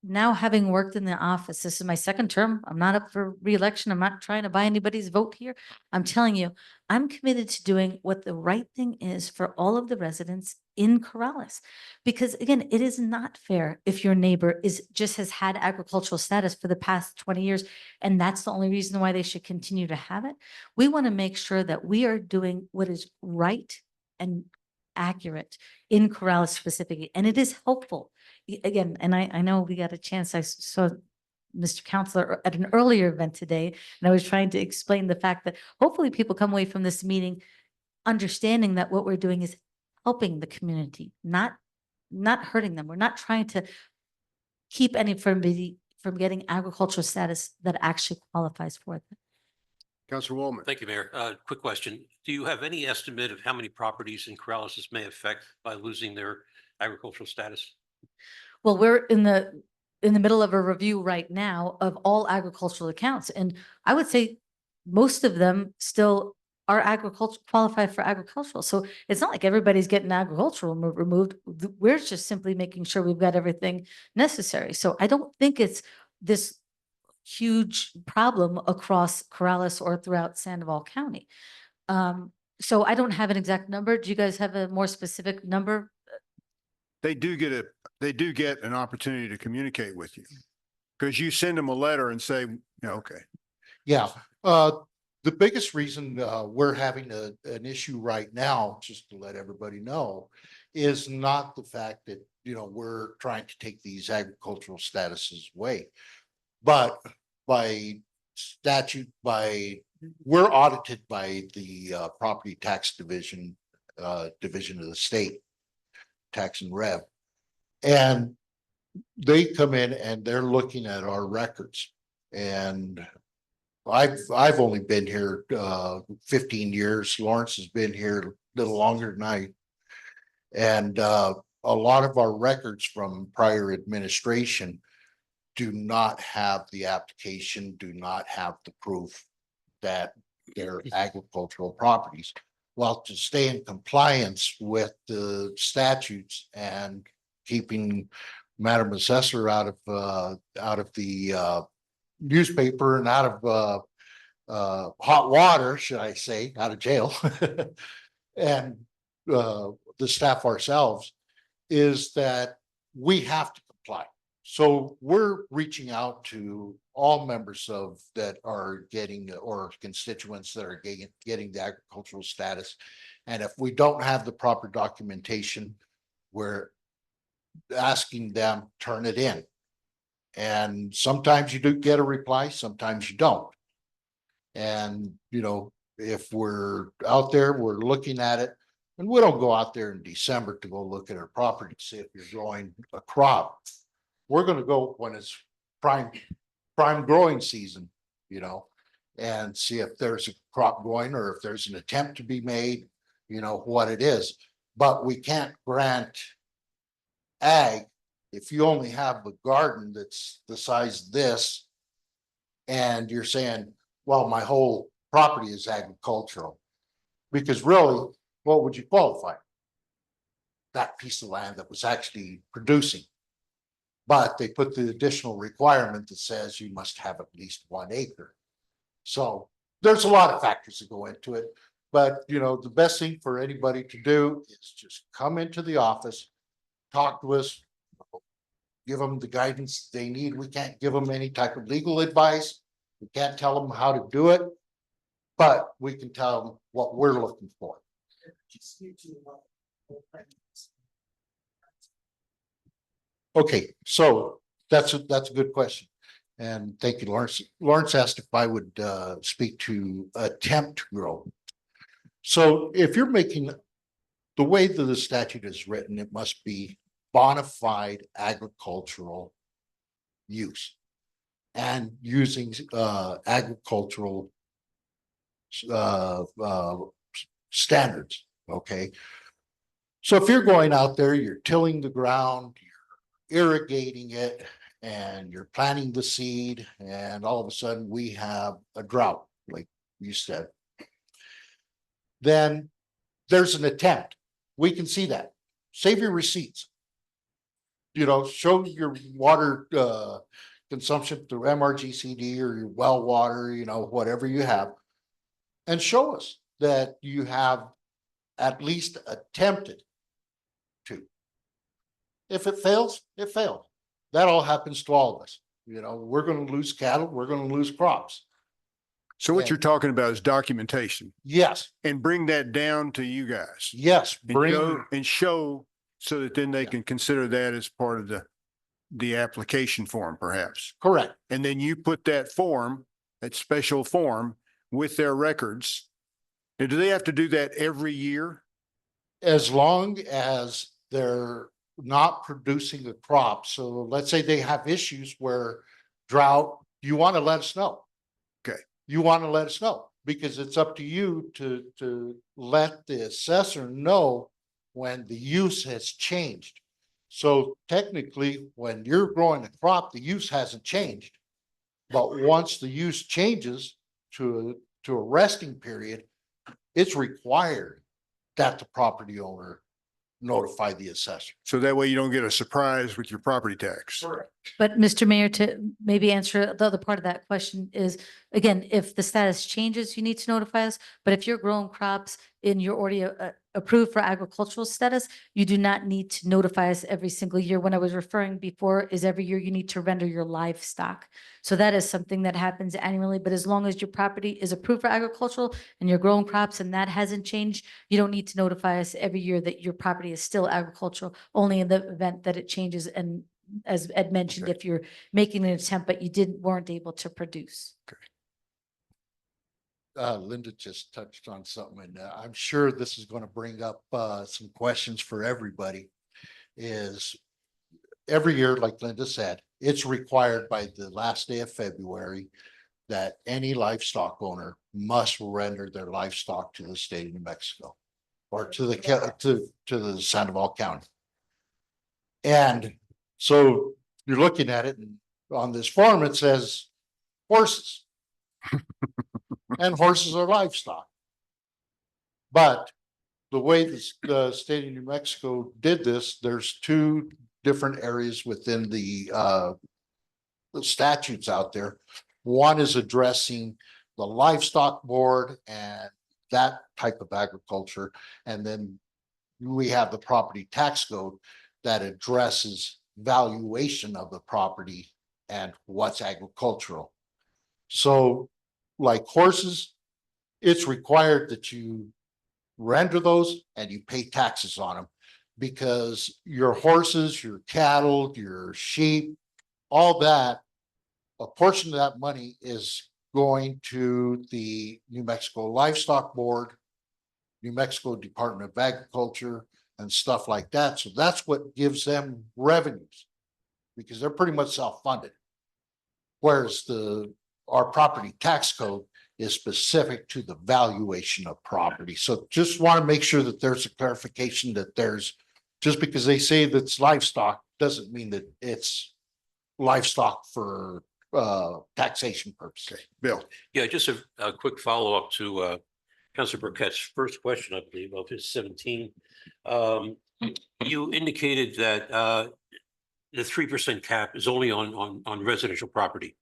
S3: now having worked in the office, this is my second term. I'm not up for reelection. I'm not trying to buy anybody's vote here. I'm telling you, I'm committed to doing what the right thing is for all of the residents in Corrales. Because again, it is not fair if your neighbor just has had agricultural status for the past 20 years, and that's the only reason why they should continue to have it. We want to make sure that we are doing what is right and accurate in Corrales specifically, and it is helpful. Again, and I know we got a chance, I saw Mr. Counselor at an earlier event today, and I was trying to explain the fact that hopefully people come away from this meeting understanding that what we're doing is helping the community, not hurting them. We're not trying to keep anybody from getting agricultural status that actually qualifies for them.
S2: Councilor Woolman.
S7: Thank you, Mayor. Quick question. Do you have any estimate of how many properties in Corrales this may affect by losing their agricultural status?
S3: Well, we're in the middle of a review right now of all agricultural accounts, and I would say most of them still are qualified for agricultural. So it's not like everybody's getting agricultural removed. We're just simply making sure we've got everything necessary. So I don't think it's this huge problem across Corrales or throughout Sandoval County. So I don't have an exact number. Do you guys have a more specific number?
S2: They do get an opportunity to communicate with you. Because you send them a letter and say, okay.
S4: Yeah, the biggest reason we're having an issue right now, just to let everybody know, is not the fact that, we're trying to take these agricultural statuses away. But by statute, we're audited by the property tax division of the state, tax and rev. And they come in and they're looking at our records. And I've only been here 15 years. Lawrence has been here a little longer than I. And a lot of our records from prior administration do not have the application, do not have the proof that they're agricultural properties. Well, to stay in compliance with the statutes and keeping Madam Assessor out of the newspaper and out of hot water, should I say, out of jail. And the staff ourselves, is that we have to comply. So we're reaching out to all members of that are getting, or constituents that are getting the agricultural status. And if we don't have the proper documentation, we're asking them, turn it in. And sometimes you do get a reply, sometimes you don't. And, you know, if we're out there, we're looking at it, and we don't go out there in December to go look at our property, to see if you're growing a crop. We're gonna go when it's prime growing season, you know, and see if there's a crop going, or if there's an attempt to be made, you know, what it is. But we can't grant ag if you only have a garden that's the size of this, and you're saying, well, my whole property is agricultural. Because really, what would you qualify? That piece of land that was actually producing. But they put the additional requirement that says you must have at least 1 acre. So there's a lot of factors that go into it. But, you know, the best thing for anybody to do is just come into the office, talk to us, give them the guidance they need. We can't give them any type of legal advice. We can't tell them how to do it, but we can tell them what we're looking for. Okay, so that's a good question. And thank you, Lawrence. Lawrence asked if I would speak to attempt to grow. So if you're making, the way that the statute is written, it must be bona fide agricultural use and using agricultural standards, okay? So if you're going out there, you're tilling the ground, you're irrigating it, and you're planting the seed, and all of a sudden we have a drought, like you said, then there's an attempt. We can see that. Save your receipts. You know, show your water consumption through MRGCD or your well water, you know, whatever you have, and show us that you have at least attempted to. If it fails, it failed. That all happens to all of us. You know, we're going to lose cattle, we're going to lose crops.
S2: So what
S4: Yeah.
S2: you're talking about is documentation,
S4: Yes,
S2: and bring that down to you guys.
S4: yes,
S2: And show so that then they
S4: Yeah.
S2: can consider that as part of the application form perhaps.
S4: correct.
S2: And then you put that form, that special form with their records. And do they have to do that every year?
S4: As long as they're not producing a crop. So let's say they have issues where drought, you want to let us know.
S2: Okay.
S4: You want to let us know, because it's up to you to let the assessor know when the use has changed. So technically, when you're growing a crop, the use hasn't changed. But once the use changes to a resting period, it's required that the property owner notify the assessor.
S2: So that way you don't get a surprise with your property tax.
S3: But Mr. Mayor, to maybe answer the other part of that question is, again, if the status changes, you need to notify us. But if you're growing crops and you're already approved for agricultural status, you do not need to notify us every single year. When I was referring before is every year you need to render your livestock. So that is something that happens annually, but as long as your property is approved for agricultural and you're growing crops and that hasn't changed, you don't need to notify us every year that your property is still agricultural, only in the event that it changes. And as Ed mentioned,
S2: Okay.
S3: if you're making an attempt, but you weren't able to produce.
S4: Linda just touched on something, and I'm sure this is going to bring up some questions for everybody. Is every year, like Linda said, it's required by the last day of February that any livestock owner must render their livestock to the state of New Mexico or to the Sandoval County. And so you're looking at it, and on this form, it says horses. And horses are livestock. But the way the state of New Mexico did this, there's two different areas within the statutes out there. One is addressing the livestock board and that type of agriculture. And then we have the property tax code that addresses valuation of the property and what's agricultural. So like horses, it's required that you render those and you pay taxes on them. Because your horses, your cattle, your sheep, all that, a portion of that money is going to the New Mexico Livestock Board, New Mexico Department of Agriculture, and stuff like that. So that's what gives them revenues, because they're pretty much self-funded. Whereas our property tax code is specific to the valuation of property. So just want to make sure that there's a clarification that just because they say that's livestock, doesn't mean that it's livestock for taxation purposes.
S2: Bill,
S7: Yeah, just a quick follow-up to Councilor Burkett's first question, I believe, of his 17. You indicated that the 3% cap is only on residential property.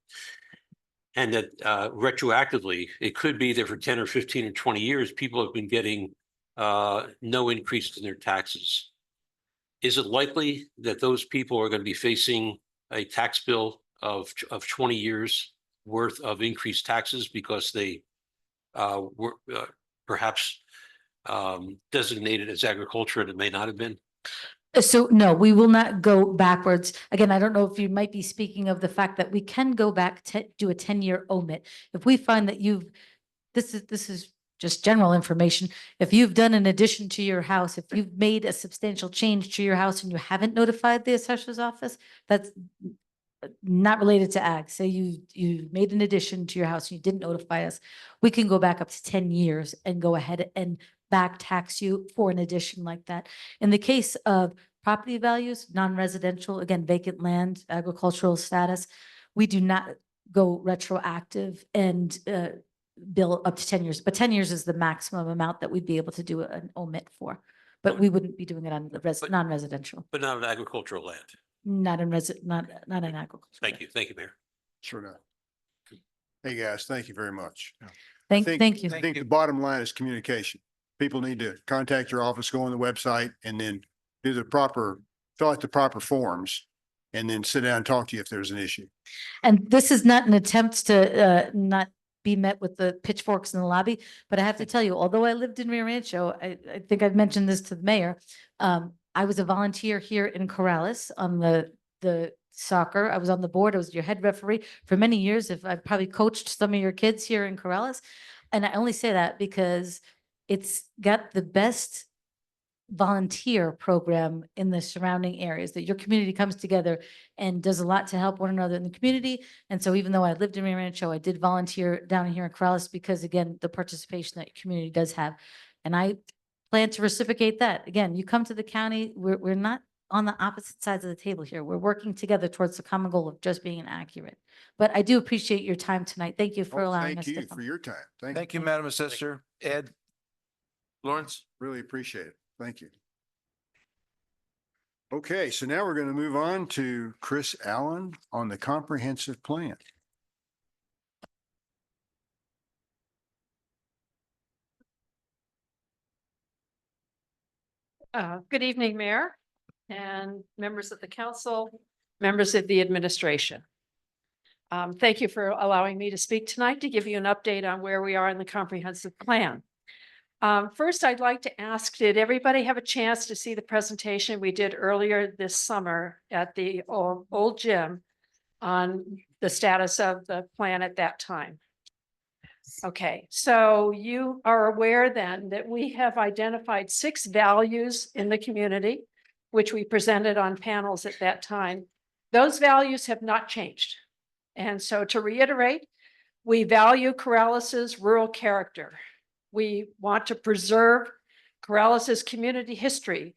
S7: And that retroactively, it could be that for 10 or 15 or 20 years, people have been getting no increase in their taxes. Is it likely that those people are going to be facing a tax bill of 20 years worth of increased taxes because they were perhaps designated as agriculture and it may not have been?
S3: So no, we will not go backwards. Again, I don't know if you might be speaking of the fact that we can go back to do a 10-year omit. If we find that this is just general information. If you've done an addition to your house, if you've made a substantial change to your house and you haven't notified the assessor's office, that's not related to ag. Say you made an addition to your house and you didn't notify us, we can go back up to 10 years and go ahead and back tax you for an addition like that. In the case of property values, non-residential, again, vacant land, agricultural status, we do not go retroactive and bill up to 10 years, but 10 years is the maximum amount that we'd be able to do an omit for. But we wouldn't be doing it on the non-residential,
S7: But not on agricultural land.
S3: not in agriculture.
S7: Thank you, Mayor.
S2: sure enough. Hey, guys, thank you very much.
S3: Thank you.
S2: I think the bottom line is communication. People need to contact your office, go on the website, and then fill out the proper forms, and then sit down and talk to you if there's an issue.
S3: And this is not an attempt to not be met with the pitchforks in the lobby, but I have to tell you, although I lived in Rio Rancho, I think I've mentioned this to the mayor. I was a volunteer here in Corrales on the soccer. I was on the board. I was your head referee for many years. I probably coached some of your kids here in Corrales. And I only say that because it's got the best volunteer program in the surrounding areas, that your community comes together and does a lot to help one another in the community. And so even though I lived in Rio Rancho, I did volunteer down here in Corrales because, again, the participation that your community does have. And I plan to reciprocate that. Again, you come to the county, we're not on the opposite sides of the table here. We're working together towards the common goal of just being accurate. But I do appreciate your time tonight. Thank you for
S2: Oh,
S3: allowing us
S2: thank
S3: to
S2: you
S3: come.
S2: for your time.
S5: Thank you, Madam Assessor. Ed? Lawrence?
S2: Really appreciate it. Thank you. Okay, so now we're going to move on to Chris Allen on the comprehensive plan.
S9: Good evening, Mayor and members of the council, members of the administration. Thank you for allowing me to speak tonight to give you an update on where we are in the comprehensive plan. First, I'd like to ask, did everybody have a chance to see the presentation we did earlier this summer at the old gym on the status of the plan at that time? Okay, so you are aware then that we have identified 6 values in the community, which we presented on panels at that time. Those values have not changed. And so to reiterate, we value Corrales's rural character. We want to preserve Corrales's community history.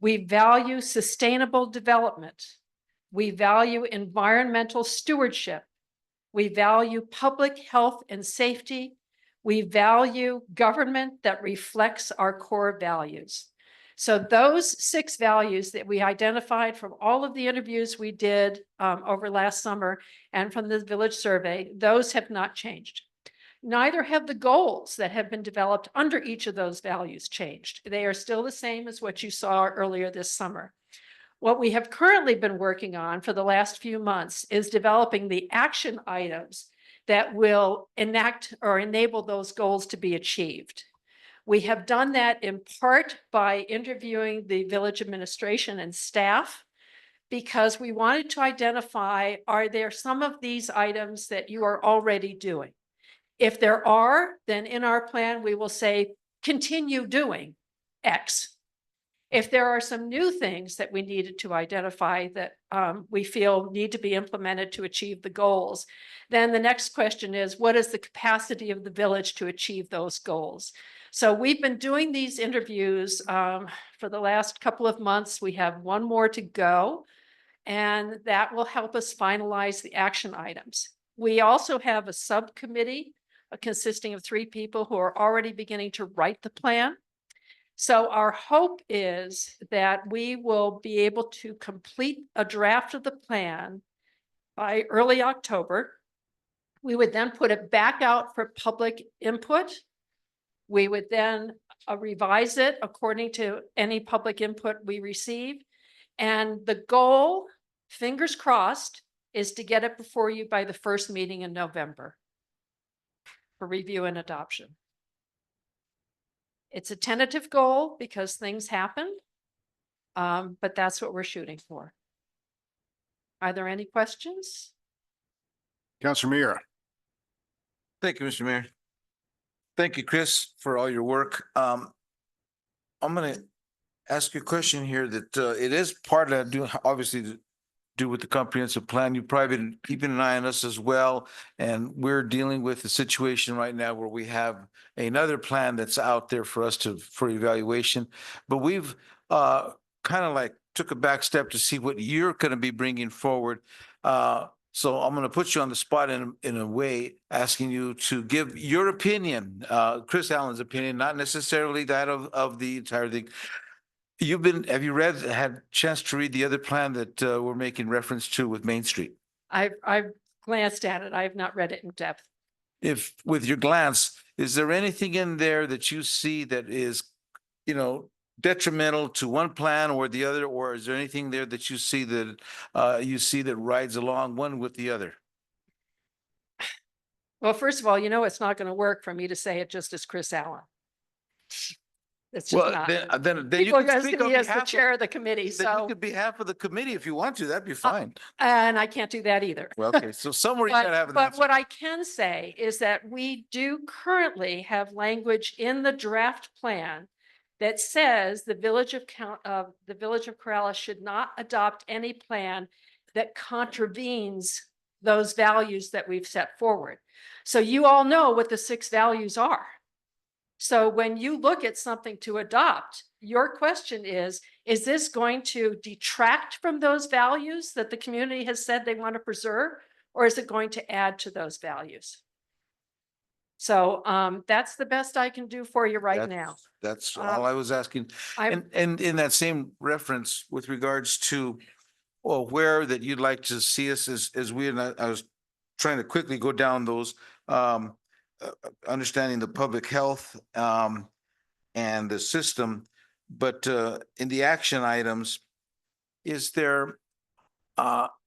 S9: We value sustainable development. We value environmental stewardship. We value public health and safety. We value government that reflects our core values. So those 6 values that we identified from all of the interviews we did over last summer and from the village survey, those have not changed. Neither have the goals that have been developed under each of those values changed. They are still the same as what you saw earlier this summer. What we have currently been working on for the last few months is developing the action items that will enact or enable those goals to be achieved. We have done that in part by interviewing the village administration and staff, because we wanted to identify, are there some of these items that you are already doing? If there are, then in our plan, we will say, continue doing X. If there are some new things that we needed to identify that we feel need to be implemented to achieve the goals, then the next question is, what is the capacity of the village to achieve those goals? So we've been doing these interviews for the last couple of months. We have one more to go, and that will help us finalize the action items. We also have a subcommittee consisting of 3 people who are already beginning to write the plan. So our hope is that we will be able to complete a draft of the plan by early October. We would then put it back out for public input. We would then revise it according to any public input we receive. And the goal, fingers crossed, is to get it before you by the first meeting in November for review and adoption. It's a tentative goal because things happen, but that's what we're shooting for. Are there any questions?
S2: Councilor Mira.
S5: Thank you, Mr. Mayor. Thank you, Chris, for all your work. I'm going to ask you a question here that it is part of that, obviously, to do with the comprehensive plan. You've probably been keeping an eye on us as well. And we're dealing with a situation right now where we have another plan that's out there for us for evaluation. But we've kind of like took a back step to see what you're going to be bringing forward. So I'm going to put you on the spot in a way, asking you to give your opinion, Chris Allen's opinion, not necessarily that of the entire thing. Have you had a chance to read the other plan that we're making reference to with Main Street?
S9: I've glanced at it. I have not read it in depth.
S5: If with your glance, is there anything in there that you see that is, detrimental to one plan or the other, or is there anything there that you see that rides along one with the other?
S9: Well, first of all, it's not going to work for me to say it just as Chris Allen. It's just
S5: Well,
S9: not.
S5: then you
S9: People
S5: can
S9: ask
S5: speak
S9: me
S5: on
S9: as the
S5: behalf
S9: chair of the committee,
S5: then you
S9: so,
S5: could be half of the committee if you want to. That'd be fine.
S9: and I can't do that either.
S5: Well, okay, so somewhere you gotta have an
S9: But
S5: answer.
S9: what I can say is that we do currently have language in the draft plan that says the village of Corrales should not adopt any plan that contravenes those values that we've set forward. So you all know what the 6 values are. So when you look at something to adopt, your question is this going to detract from those values that the community has said they want to preserve, or is it going to add to those values? So that's the best I can do for you right now.
S5: That's all I was asking.
S9: I-
S5: And in that same reference with regards to, well, where that you'd like to see us as I was trying to quickly go down those, understanding the public health and the system, but in the action items, is there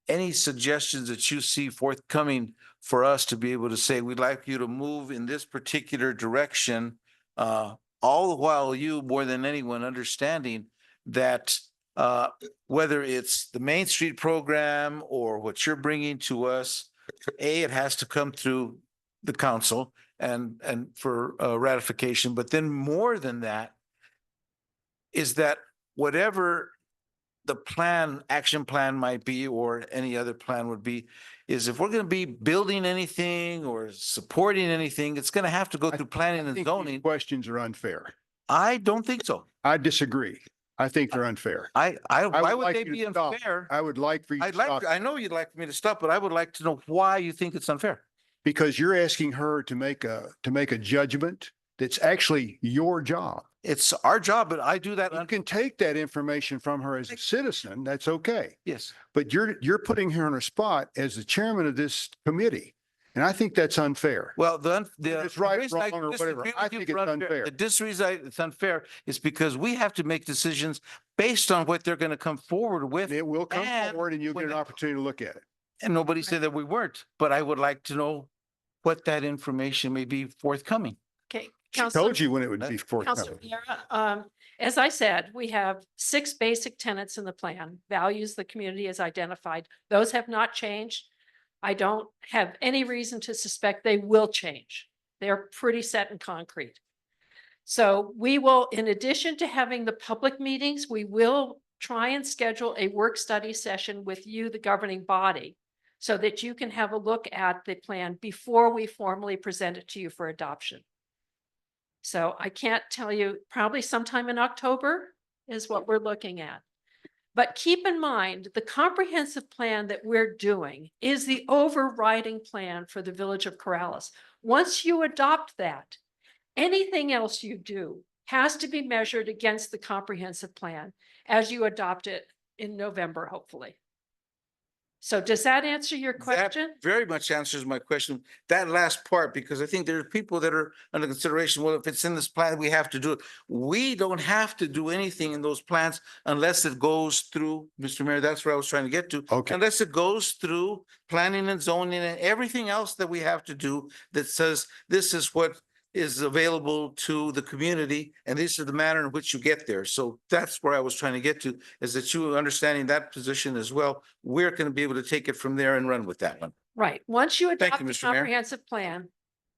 S5: any suggestions that you see forthcoming for us to be able to say, we'd like you to move in this particular direction, all the while you, more than anyone, understanding that whether it's the Main Street program or what you're bringing to us, it has to come through the council and for ratification, but then more than that is that whatever the action plan might be, or any other plan would be, is if we're going to be building anything or supporting anything, it's going to have to go through planning
S2: I
S5: and
S2: think these
S5: zoning.
S2: questions are unfair.
S5: I don't think so.
S2: I disagree. I think they're unfair.
S5: Why would
S2: like
S5: they
S2: you to
S5: be
S2: stop.
S5: unfair?
S2: I would like for you to stop
S5: I know you'd like for me to stop, but I would like to know why you think it's unfair.
S2: because you're asking her to make a judgment that's actually your job.
S5: It's our job, but I do that.
S2: You can take that information from her as a citizen. That's okay.
S5: Yes.
S2: But you're putting her on a spot as the chairman of this committee. And I think that's unfair.
S5: Well, the.
S2: It's right,
S5: reason I
S2: wrong, or
S5: disagree
S2: whatever.
S5: with
S2: I
S5: you
S2: think
S5: for
S2: it's unfair.
S5: The reason it's unfair is because we have to make decisions based on what they're going to come forward with.
S2: And it will come
S5: And
S2: forward and you'll
S5: when
S2: get an
S5: it-
S2: opportunity to look at it.
S5: And nobody said that we weren't, but I would like to know what that information may be forthcoming.
S9: Okay.
S2: She
S9: Counselor-
S2: told you when it would be
S9: Counselor
S2: forthcoming.
S9: Vieira, as I said, we have 6 basic tenets in the plan, values the community has identified. Those have not changed. I don't have any reason to suspect they will change. They're pretty set in concrete. So we will, in addition to having the public meetings, we will try and schedule a work study session with you, the governing body, so that you can have a look at the plan before we formally present it to you for adoption. So I can't tell you, probably sometime in October is what we're looking at. But keep in mind, the comprehensive plan that we're doing is the overriding plan for the village of Corrales. Once you adopt that, anything else you do has to be measured against the comprehensive plan as you adopt it in November, hopefully. So does that answer your
S5: That
S9: question?
S5: very much answers my question, that last part, because I think there are people that are under consideration, well, if it's in this plan, we have to do it. We don't have to do anything in those plans unless it goes through, Mr. Mayor, that's where I was trying to get to.
S2: Okay.
S5: Unless it goes through planning and zoning and everything else that we have to do that says this is what is available to the community, and this is the manner in which you get there. So that's where I was trying to get to, is that you understanding that position as well. We're going to be able to take it from there and run with that one.
S9: Right. Once you
S5: Thank
S9: adopt
S5: you,
S9: the
S5: Mr. Mayor.
S9: comprehensive plan,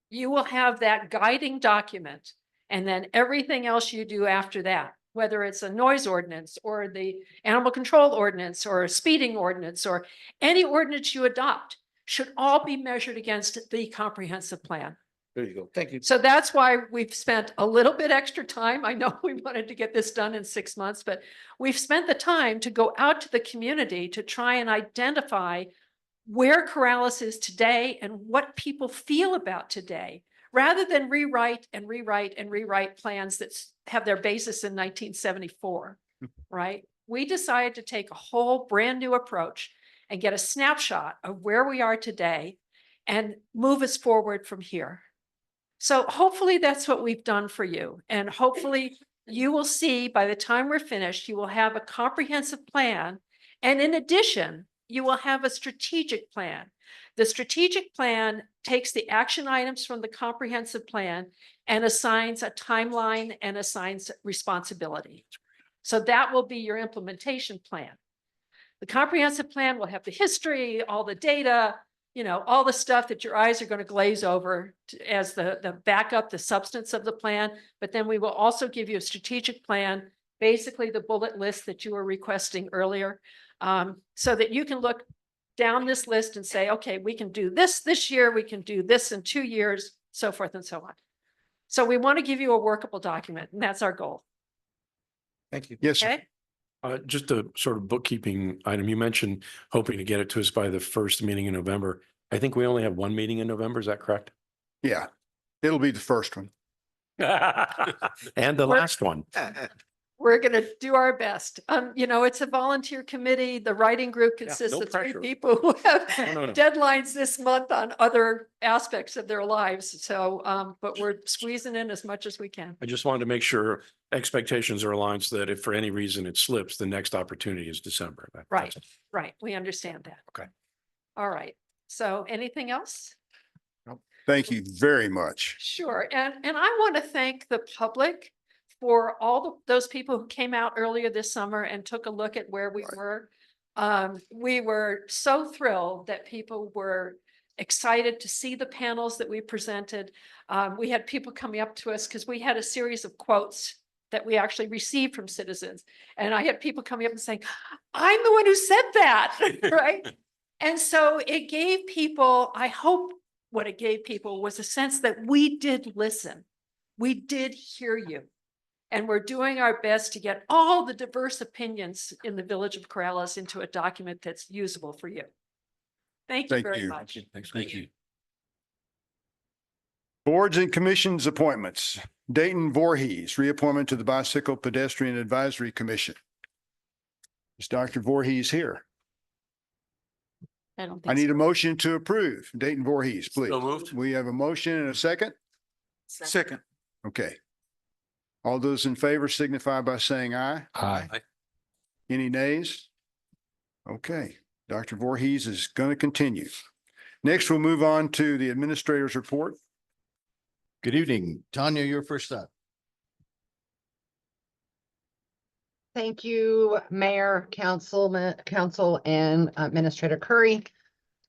S9: you will have that guiding document. And then everything else you do after that, whether it's a noise ordinance or the animal control ordinance or a speeding ordinance or any ordinance you adopt, should all be measured against the comprehensive plan.
S5: There you go. Thank you.
S9: So that's why we've spent a little bit extra time. I know we wanted to get this done in 6 months, but we've spent the time to go out to the community to try and identify where Corrales is today and what people feel about today, rather than rewrite and rewrite and rewrite plans that have their basis in 1974, right? We decided to take a whole brand new approach and get a snapshot of where we are today and move us forward from here. So hopefully that's what we've done for you. And hopefully you will see by the time we're finished, you will have a comprehensive plan. And in addition, you will have a strategic plan. The strategic plan takes the action items from the comprehensive plan and assigns a timeline and assigns responsibility. So that will be your implementation plan. The comprehensive plan will have the history, all the data, you know, all the stuff that your eyes are going to glaze over as the backup, the substance of the plan. But then we will also give you a strategic plan, basically the bullet list that you were requesting earlier, so that you can look down this list and say, okay, we can do this year, we can do this in 2 years, so forth and so on. So we want to give you a workable document, and that's our goal.
S5: Thank you.
S2: Yes, sir.
S9: Okay?
S10: Just a sort of bookkeeping item. You mentioned hoping to get it to us by the first meeting in November. I think we only have one meeting in November. Is that correct?
S2: Yeah, it'll be the first one.
S10: And the
S9: We're-
S10: last one.
S9: We're going to do our best. You know, it's a volunteer committee. The writing group consists
S10: no
S9: of 3
S10: pressure.
S9: people who have
S10: No.
S9: deadlines this month on other aspects of their lives. So, but we're squeezing in as much as we can.
S10: I just wanted to make sure expectations are aligned so that if for any reason it slips, the next opportunity is December.
S9: Right, right. We understand that.
S10: Okay.
S9: All right. So anything else?
S2: Thank you very much.
S9: Sure. And I want to thank the public for all those people who came out earlier this summer and took a look at where we were. We were so thrilled that people were excited to see the panels that we presented. We had people coming up to us because we had a series of quotes that we actually received from citizens. And I had people coming up and saying, I'm the one who said that, right? And so it gave people, I hope what it gave people was a sense that we did listen. We did hear you. And we're doing our best to get all the diverse opinions in the village of Corrales into a document that's usable for you. Thank you
S2: Thank
S9: very
S2: you.
S9: much.
S10: Thank you.
S2: Boards and commissions appointments. Dayton Voorhees, reappointment to the Bicycle Pedestrian Advisory Commission. Is Dr. Voorhees here?
S3: I don't
S2: I
S3: think
S2: need
S3: so.
S2: a motion to approve. Dayton Voorhees, please.
S7: So moved.
S2: We have a motion and a second.
S5: Second.
S2: Okay. All those in favor signify by saying aye.
S10: Aye.
S7: Aye.
S2: Any nays? Okay, Dr. Voorhees is going to continue. Next, we'll move on to the administrator's report.
S4: Good evening. Tanya, you're first up.
S11: Thank you, Mayor, Council, and Administrator Curry.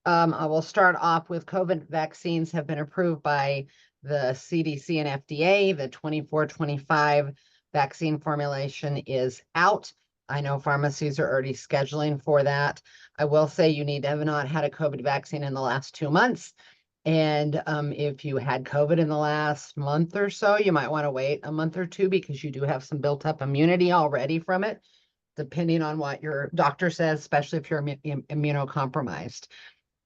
S11: I will start off with COVID vaccines have been approved by the CDC and FDA. The 24-25 vaccine formulation is out. I know pharmacies are already scheduling for that. I will say you need to have not had a COVID vaccine in the last 2 months. And if you had COVID in the last month or so, you might want to wait a month or two because you do have some built up immunity already from it, depending on what your doctor says, especially if you're immunocompromised.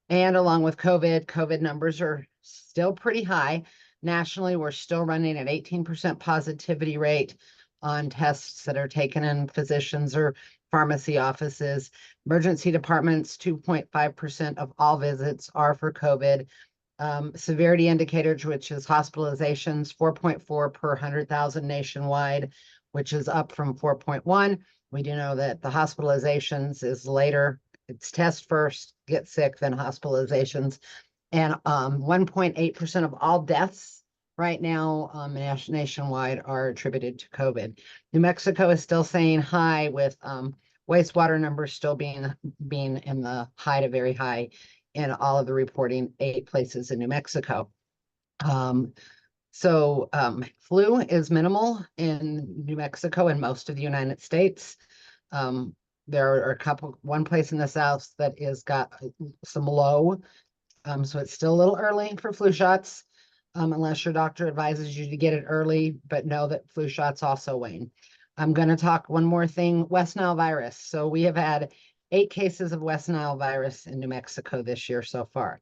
S11: And along with COVID numbers are still pretty high. Nationally, we're still running at 18% positivity rate on tests that are taken in physicians or pharmacy offices. Emergency departments, 2.5% of all visits are for COVID. Severity indicators, which is hospitalizations, 4.4 per 100,000 nationwide, which is up from 4.1. We do know that the hospitalizations is later. It's test first, get sick, then hospitalizations. And 1.8% of all deaths right now nationwide are attributed to COVID. New Mexico is still saying high with wastewater numbers still being in the high to very high in all of the reporting 8 places in New Mexico. Flu is minimal in New Mexico and most of the United States. There are one place in the South that is got some low. So it's still a little early for flu shots, unless your doctor advises you to get it early, but know that flu shots also wane. I'm going to talk one more thing, West Nile virus. So we have had 8 cases of West Nile virus in New Mexico this year so far.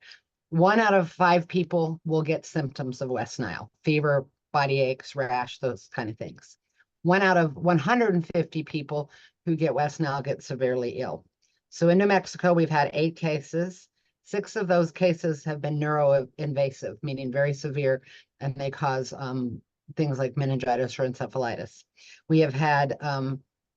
S11: 1 out of 5 people will get symptoms of West Nile, fever, body aches, rash, those kind of things. 1 out of 150 people who get West Nile get severely ill. So in New Mexico, we've had 8 cases. 6 of those cases have been neuroinvasive, meaning very severe, and they cause things like meningitis or encephalitis. We have had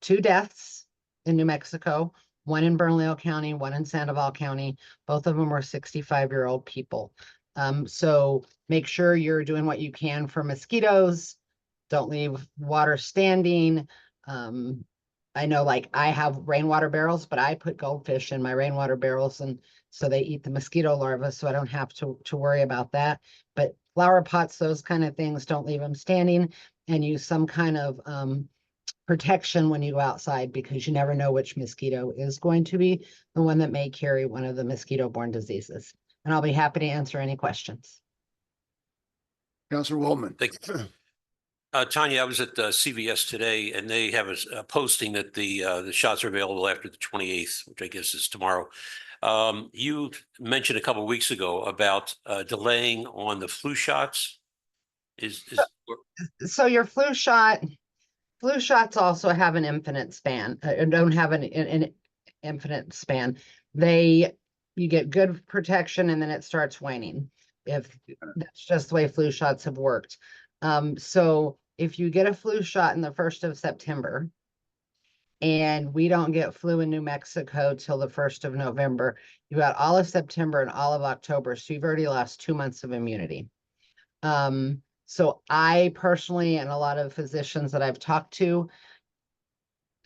S11: 2 deaths in New Mexico, 1 in Bernalillo County, 1 in Sandoval County. Both of them were 65-year-old people. So make sure you're doing what you can for mosquitoes. Don't leave water standing. I know, like, I have rainwater barrels, but I put goldfish in my rainwater barrels, and so they eat the mosquito larvae, so I don't have to worry about that. But flower pots, those kind of things, don't leave them standing, and use some kind of protection when you go outside, because you never know which mosquito is going to be the one that may carry one of the mosquito-borne diseases. And I'll be happy to answer any questions.
S2: Councilor Waldman.
S7: Thank you. Tanya, I was at CVS today and they have a posting that the shots are available after the 28th, which I guess is tomorrow. You mentioned a couple of weeks ago about delaying on the flu shots.
S11: So your flu shots also have an infinite span, don't have an infinite span. You get good protection and then it starts waning. If that's just the way flu shots have worked. So if you get a flu shot in the 1st of September and we don't get flu in New Mexico till the 1st of November, you got all of September and all of October. So you've already lost 2 months of immunity. So I personally, and a lot of physicians that I've talked to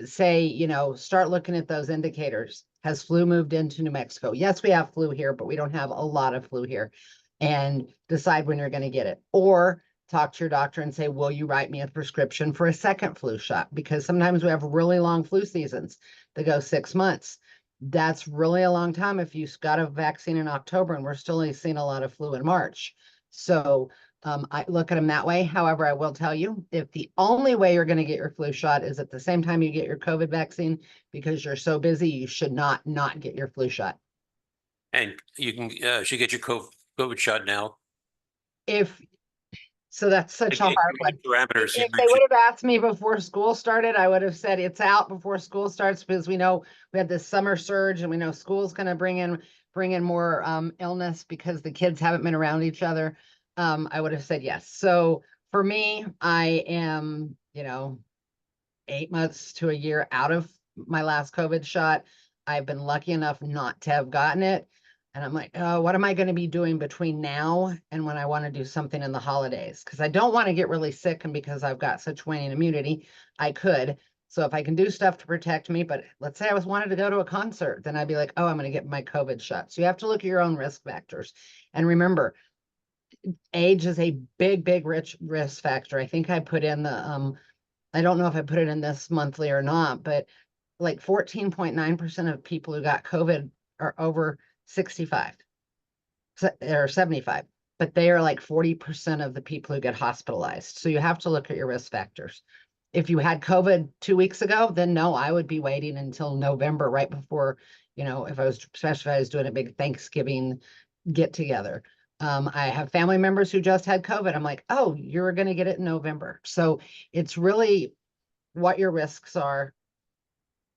S11: say, start looking at those indicators. Has flu moved into New Mexico? Yes, we have flu here, but we don't have a lot of flu here. And decide when you're going to get it. Or talk to your doctor and say, will you write me a prescription for a second flu shot? Because sometimes we have really long flu seasons that go 6 months. That's really a long time if you got a vaccine in October and we're still only seeing a lot of flu in March. So I look at them that way. However, I will tell you, if the only way you're going to get your flu shot is at the same time you get your COVID vaccine because you're so busy, you should not get your flu shot.
S7: And you should get your COVID shot now.
S11: So that's such a hard one.
S7: Parameters.
S11: If they would have asked me before school started, I would have said it's out before school starts, because we know we had this summer surge and we know school's going to bring in bring in more illness because the kids haven't been around each other, I would have said yes. So for me, I am, 8 months to a year out of my last COVID shot. I've been lucky enough not to have gotten it. And I'm like, oh, what am I going to be doing between now and when I want to do something in the holidays? Because I don't want to get really sick. And because I've got such waning immunity, I could. So if I can do stuff to protect me, but let's say I wanted to go to a concert, then I'd be like, oh, I'm going to get my COVID shot. So you have to look at your own risk factors. And remember, age is a big risk factor. I think I put in the, I don't know if I put it in this monthly or not, but like 14.9% of people who got COVID are over 65 or 75, but they are like 40% of the people who get hospitalized. So you have to look at your risk factors. If you had COVID 2 weeks ago, then no, I would be waiting until November, right before, if I was, especially if I was doing a big Thanksgiving get together. I have family members who just had COVID. I'm like, oh, you're going to get it in November. So it's really what your risks are.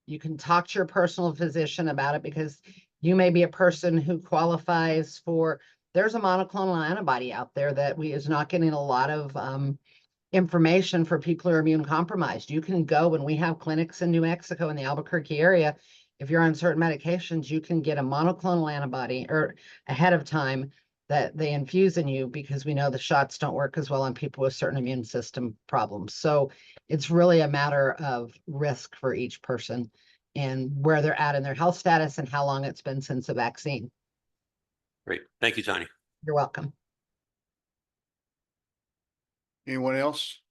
S11: You can talk to your personal physician about it because you may be a person who qualifies for, there's a monoclonal antibody out there that is not getting a lot of information for people who are immune compromised. You can go, and we have clinics in New Mexico in the Albuquerque area. If you're on certain medications, you can get a monoclonal antibody or ahead of time that they infuse in you, because we know the shots don't work as well on people with certain immune system problems. So it's really a matter of risk for each person and where they're at in their health status and how long it's been since a vaccine.
S7: Great. Thank you, Tanya.
S11: You're welcome.
S2: Anyone else?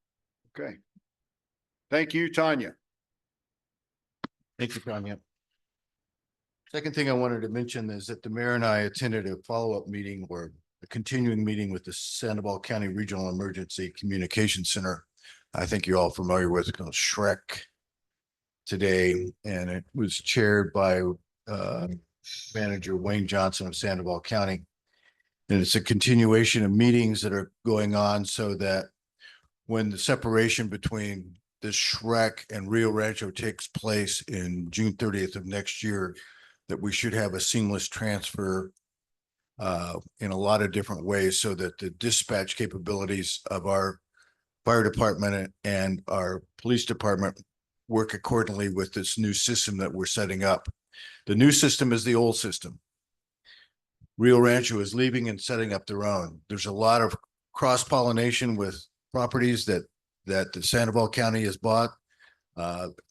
S2: Okay. Thank you, Tanya.
S4: Thank you, Tanya. Second thing I wanted to mention is that the mayor and I attended a follow-up meeting or a continuing meeting with the Sandoval County Regional Emergency Communication Center. I think you're all familiar with it called SHREC today, and it was chaired by Manager Wayne Johnson of Sandoval County. And it's a continuation of meetings that are going on so that when the separation between the SHREC and Rio Rancho takes place in June 30th of next year, that we should have a seamless transfer in a lot of different ways so that the dispatch capabilities of our fire department and our police department work accordingly with this new system that we're setting up. The new system is the old system. Rio Rancho is leaving and setting up their own. There's a lot of cross-pollination with properties that the Sandoval County has bought.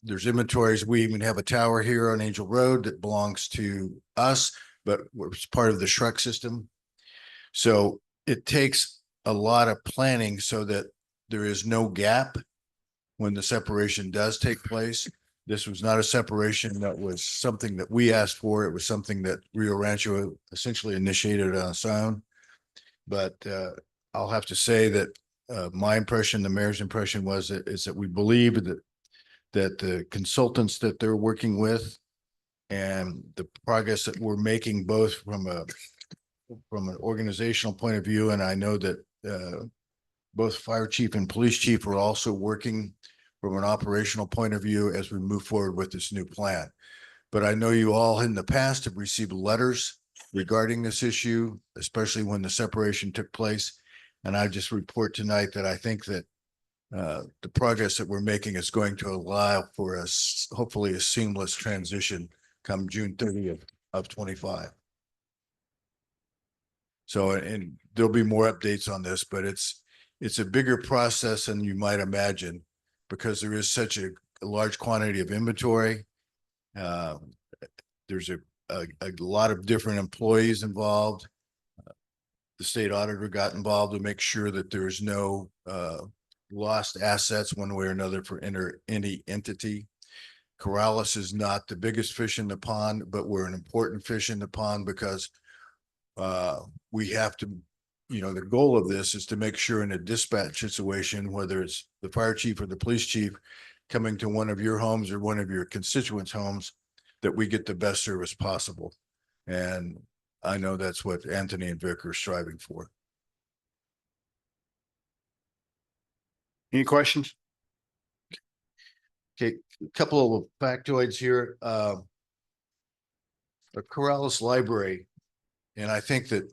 S4: There's inventories. We even have a tower here on Angel Road that belongs to us, but it's part of the SHREC system. So it takes a lot of planning so that there is no gap when the separation does take place. This was not a separation that was something that we asked for. It was something that Rio Rancho essentially initiated on its own. But I'll have to say that my impression, the mayor's impression is that we believe that the consultants that they're working with and the progress that we're making, both from an organizational point of view, and I know that both fire chief and police chief are also working from an operational point of view as we move forward with this new plan. But I know you all in the past have received letters regarding this issue, especially when the separation took place. And I just report tonight that I think that the progress that we're making is going to allow for us, hopefully, a seamless transition come June 30th of 25. So, and there'll be more updates on this, but it's a bigger process than you might imagine because there is such a large quantity of inventory. There's a lot of different employees involved. The state auditor got involved to make sure that there's no lost assets one way or another for any entity. Corrales is not the biggest fish in the pond, but we're an important fish in the pond because we have to, the goal of this is to make sure in a dispatch situation, whether it's the fire chief or the police chief coming to one of your homes or one of your constituents' homes, that we get the best service possible. And I know that's what Anthony and Vic are striving for.
S2: Any questions?
S4: Okay, a couple of factoids here. The Corrales Library And I think that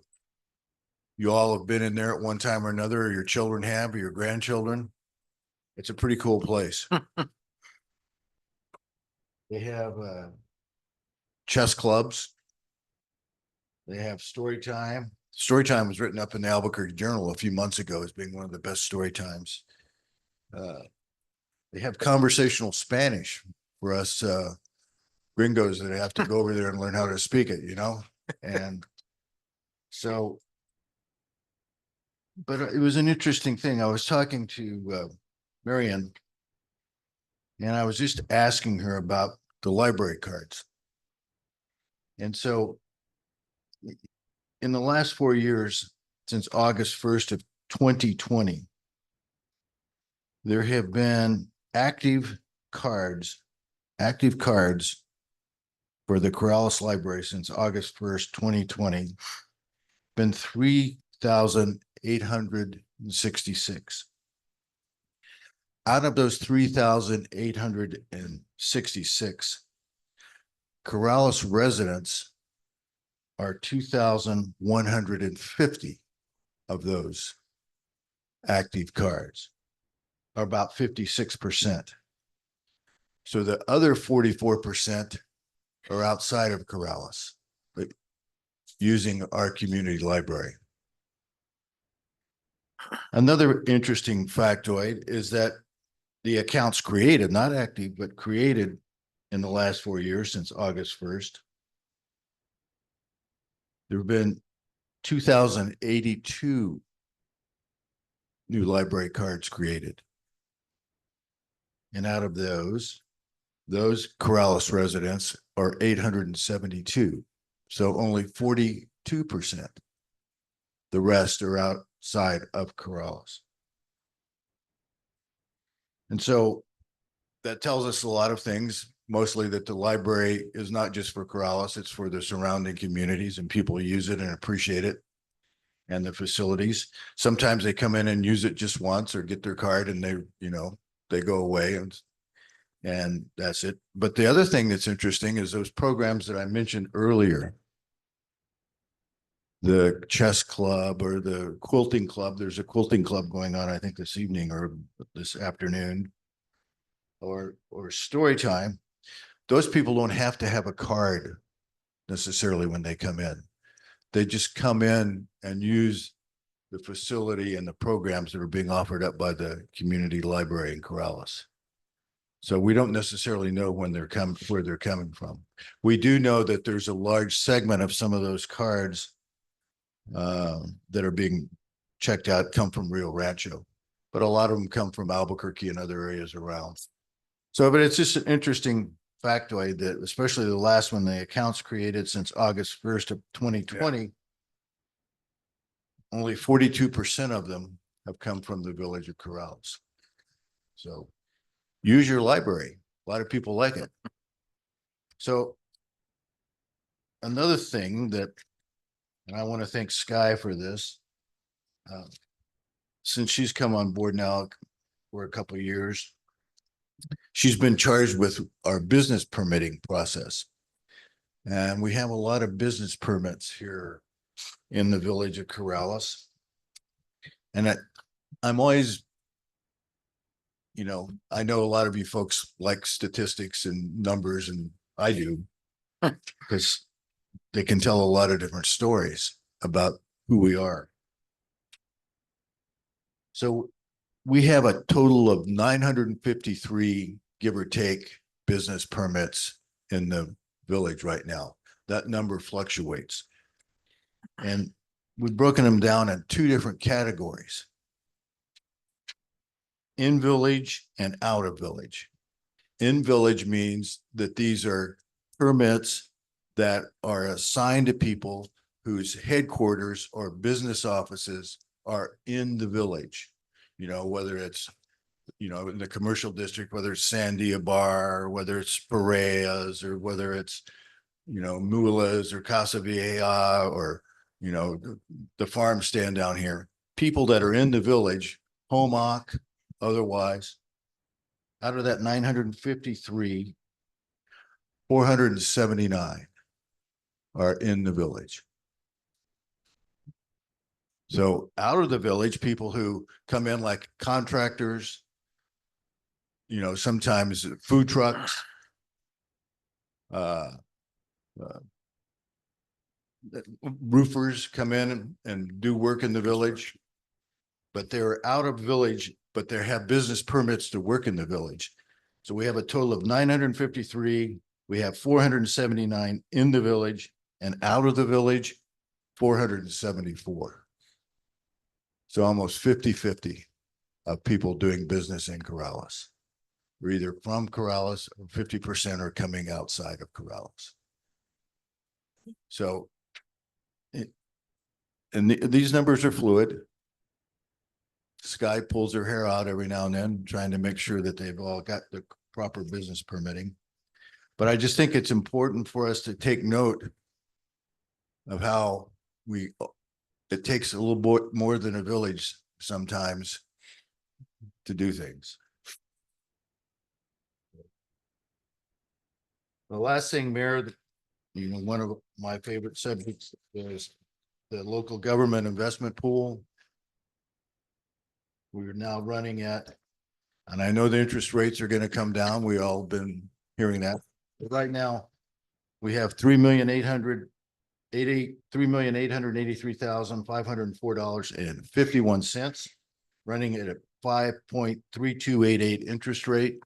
S4: you all have been in there at one time or another, or your children have, or your grandchildren. It's a pretty cool place. They have chess clubs. They have story time. Story time was written up in the Albuquerque Journal a few months ago as being one of the best story times. They have conversational Spanish for us gringos that have to go over there and learn how to speak it, you know? And so, but it was an interesting thing. I was talking to Marion, and I was just asking her about the library cards. And so in the last 4 years, since August 1st of 2020, there have been active cards for the Corrales Library since August 1st, 2020, been 3,866. Out of those 3,866, Corrales residents are 2,150 of those active cards, are about 56%. So the other 44% are outside of Corrales, but using our community library. Another interesting factoid is that the accounts created, not active, but created in the last 4 years since August 1st, there have been 2,082 new library cards created. And out of those Corrales residents are 872. So only 42%. The rest are outside of Corrales. And so that tells us a lot of things, mostly that the library is not just for Corrales, it's for the surrounding communities, and people use it and appreciate it. And the facilities, sometimes they come in and use it just once or get their card and they, you know, they go away and that's it. But the other thing that's interesting is those programs that I mentioned earlier, the chess club or the quilting club. There's a quilting club going on, I think this evening or this afternoon, or story time. Those people don't have to have a card necessarily when they come in. They just come in and use the facility and the programs that are being offered up by the community library in Corrales. So we don't necessarily know when they're where they're coming from. We do know that there's a large segment of some of those cards that are being checked out come from Rio Rancho, but a lot of them come from Albuquerque and other areas around. So, but it's just an interesting factoid that, especially the last one, the accounts created since August 1st of 2020, only 42% of them have come from the village of Corrales. So use your library. A lot of people like it. So another thing that, and I want to thank Sky for this, since she's come on board now for a couple of years, she's been charged with our business permitting process. And we have a lot of business permits here in the village of Corrales. And I'm always, you know, I know a lot of you folks like statistics and numbers, and I do, because they can tell a lot of different stories about who we are. So we have a total of 953, give or take, business permits in the village right now. That number fluctuates. And we've broken them down in two different categories: in village and out of village. In village means that these are permits that are assigned to people whose headquarters or business offices are in the village. You know, whether it's, you know, in the commercial district, whether it's Sandia Bar, or whether it's Parejas, or whether it's, you know, Mulas or Casa Vieja, or, you know, the farm stand down here. People that are in the village, Homoc, otherwise. Out of that 953, 479 are in the village. So out of the village, people who come in like contractors, sometimes food trucks, uh, roofers come in and do work in the village, but they're out of village, but they have business permits to work in the village. So we have a total of 953. We have 479 in the village, and out of the village, 474. So almost 50-50 of people doing business in Corrales. We're either from Corrales or 50% are coming outside of Corrales. So these numbers are fluid. Sky pulls her hair out every now and then, trying to make sure that they've all got the proper business permitting. But I just think it's important for us to take note of how it takes a little bit more than a village sometimes to do things. The last thing, Mayor, one of my favorite subjects is the local government investment pool. We're now running at, and I know the interest rates are going to come down. We all been hearing that. But right now, we have $3,883,504.51, running at a 5.3288 interest rate.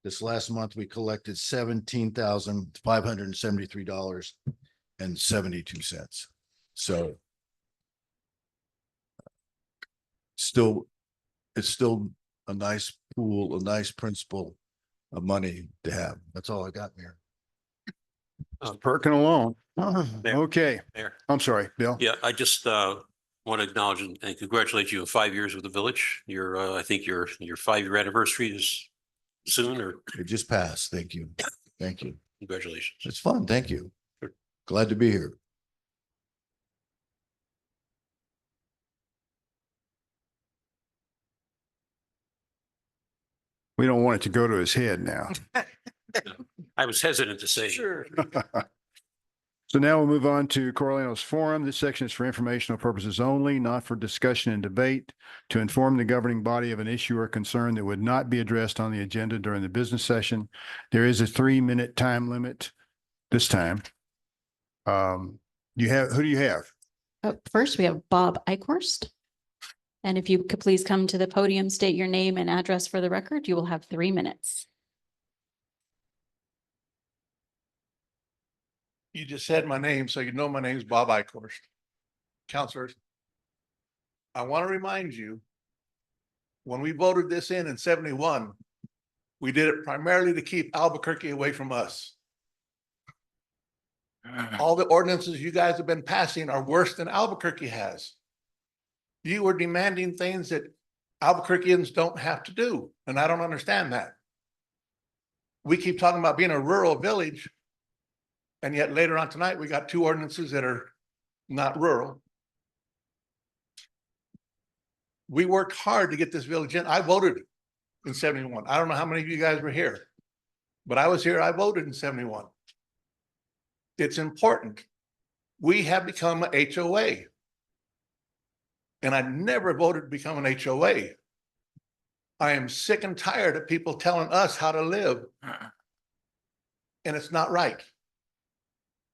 S4: This last month, we collected $17,573.72. So it's still a nice pool, a nice principal of money to have. That's all I got, Mayor.
S2: Perking along.
S7: Mayor.
S2: Okay,
S7: Mayor.
S2: I'm sorry, Bill.
S7: Yeah, I just want to acknowledge and congratulate you on 5 years with the village. I think your 5-year anniversary is soon, or
S4: It just passed. Thank you. Thank you.
S7: congratulations.
S4: It's fun. Thank you.
S7: Sure.
S4: Glad to be here.
S2: We don't want it to go to his head now.
S7: I was hesitant to say.
S5: Sure.
S2: So now we'll move on to Corleone's Forum. This section is for informational purposes only, not for discussion and debate. To inform the governing body of an issue or concern that would not be addressed on the agenda during the business session. There is a 3-minute time limit this time. Who do you have?
S12: First, we have Bob Eichhorst. And if you could please come to the podium, state your name and address for the record, you will have 3 minutes.
S13: You just said my name, so you know my name is Bob Eichhorst. Counselors, I want to remind you, when we voted this in 71, we did it primarily to keep Albuquerque away from us. All the ordinances you guys have been passing are worse than Albuquerque has. You were demanding things that Albuquerqueans don't have to do, and I don't understand that. We keep talking about being a rural village, and yet later on tonight, we got 2 ordinances that are not rural. We worked hard to get this village in. I voted in 71. I don't know how many of you guys were here, but I was here. I voted in 71. It's important. We have become an HOA. And I never voted to become an HOA. I am sick and tired of people telling us how to live. And it's not right.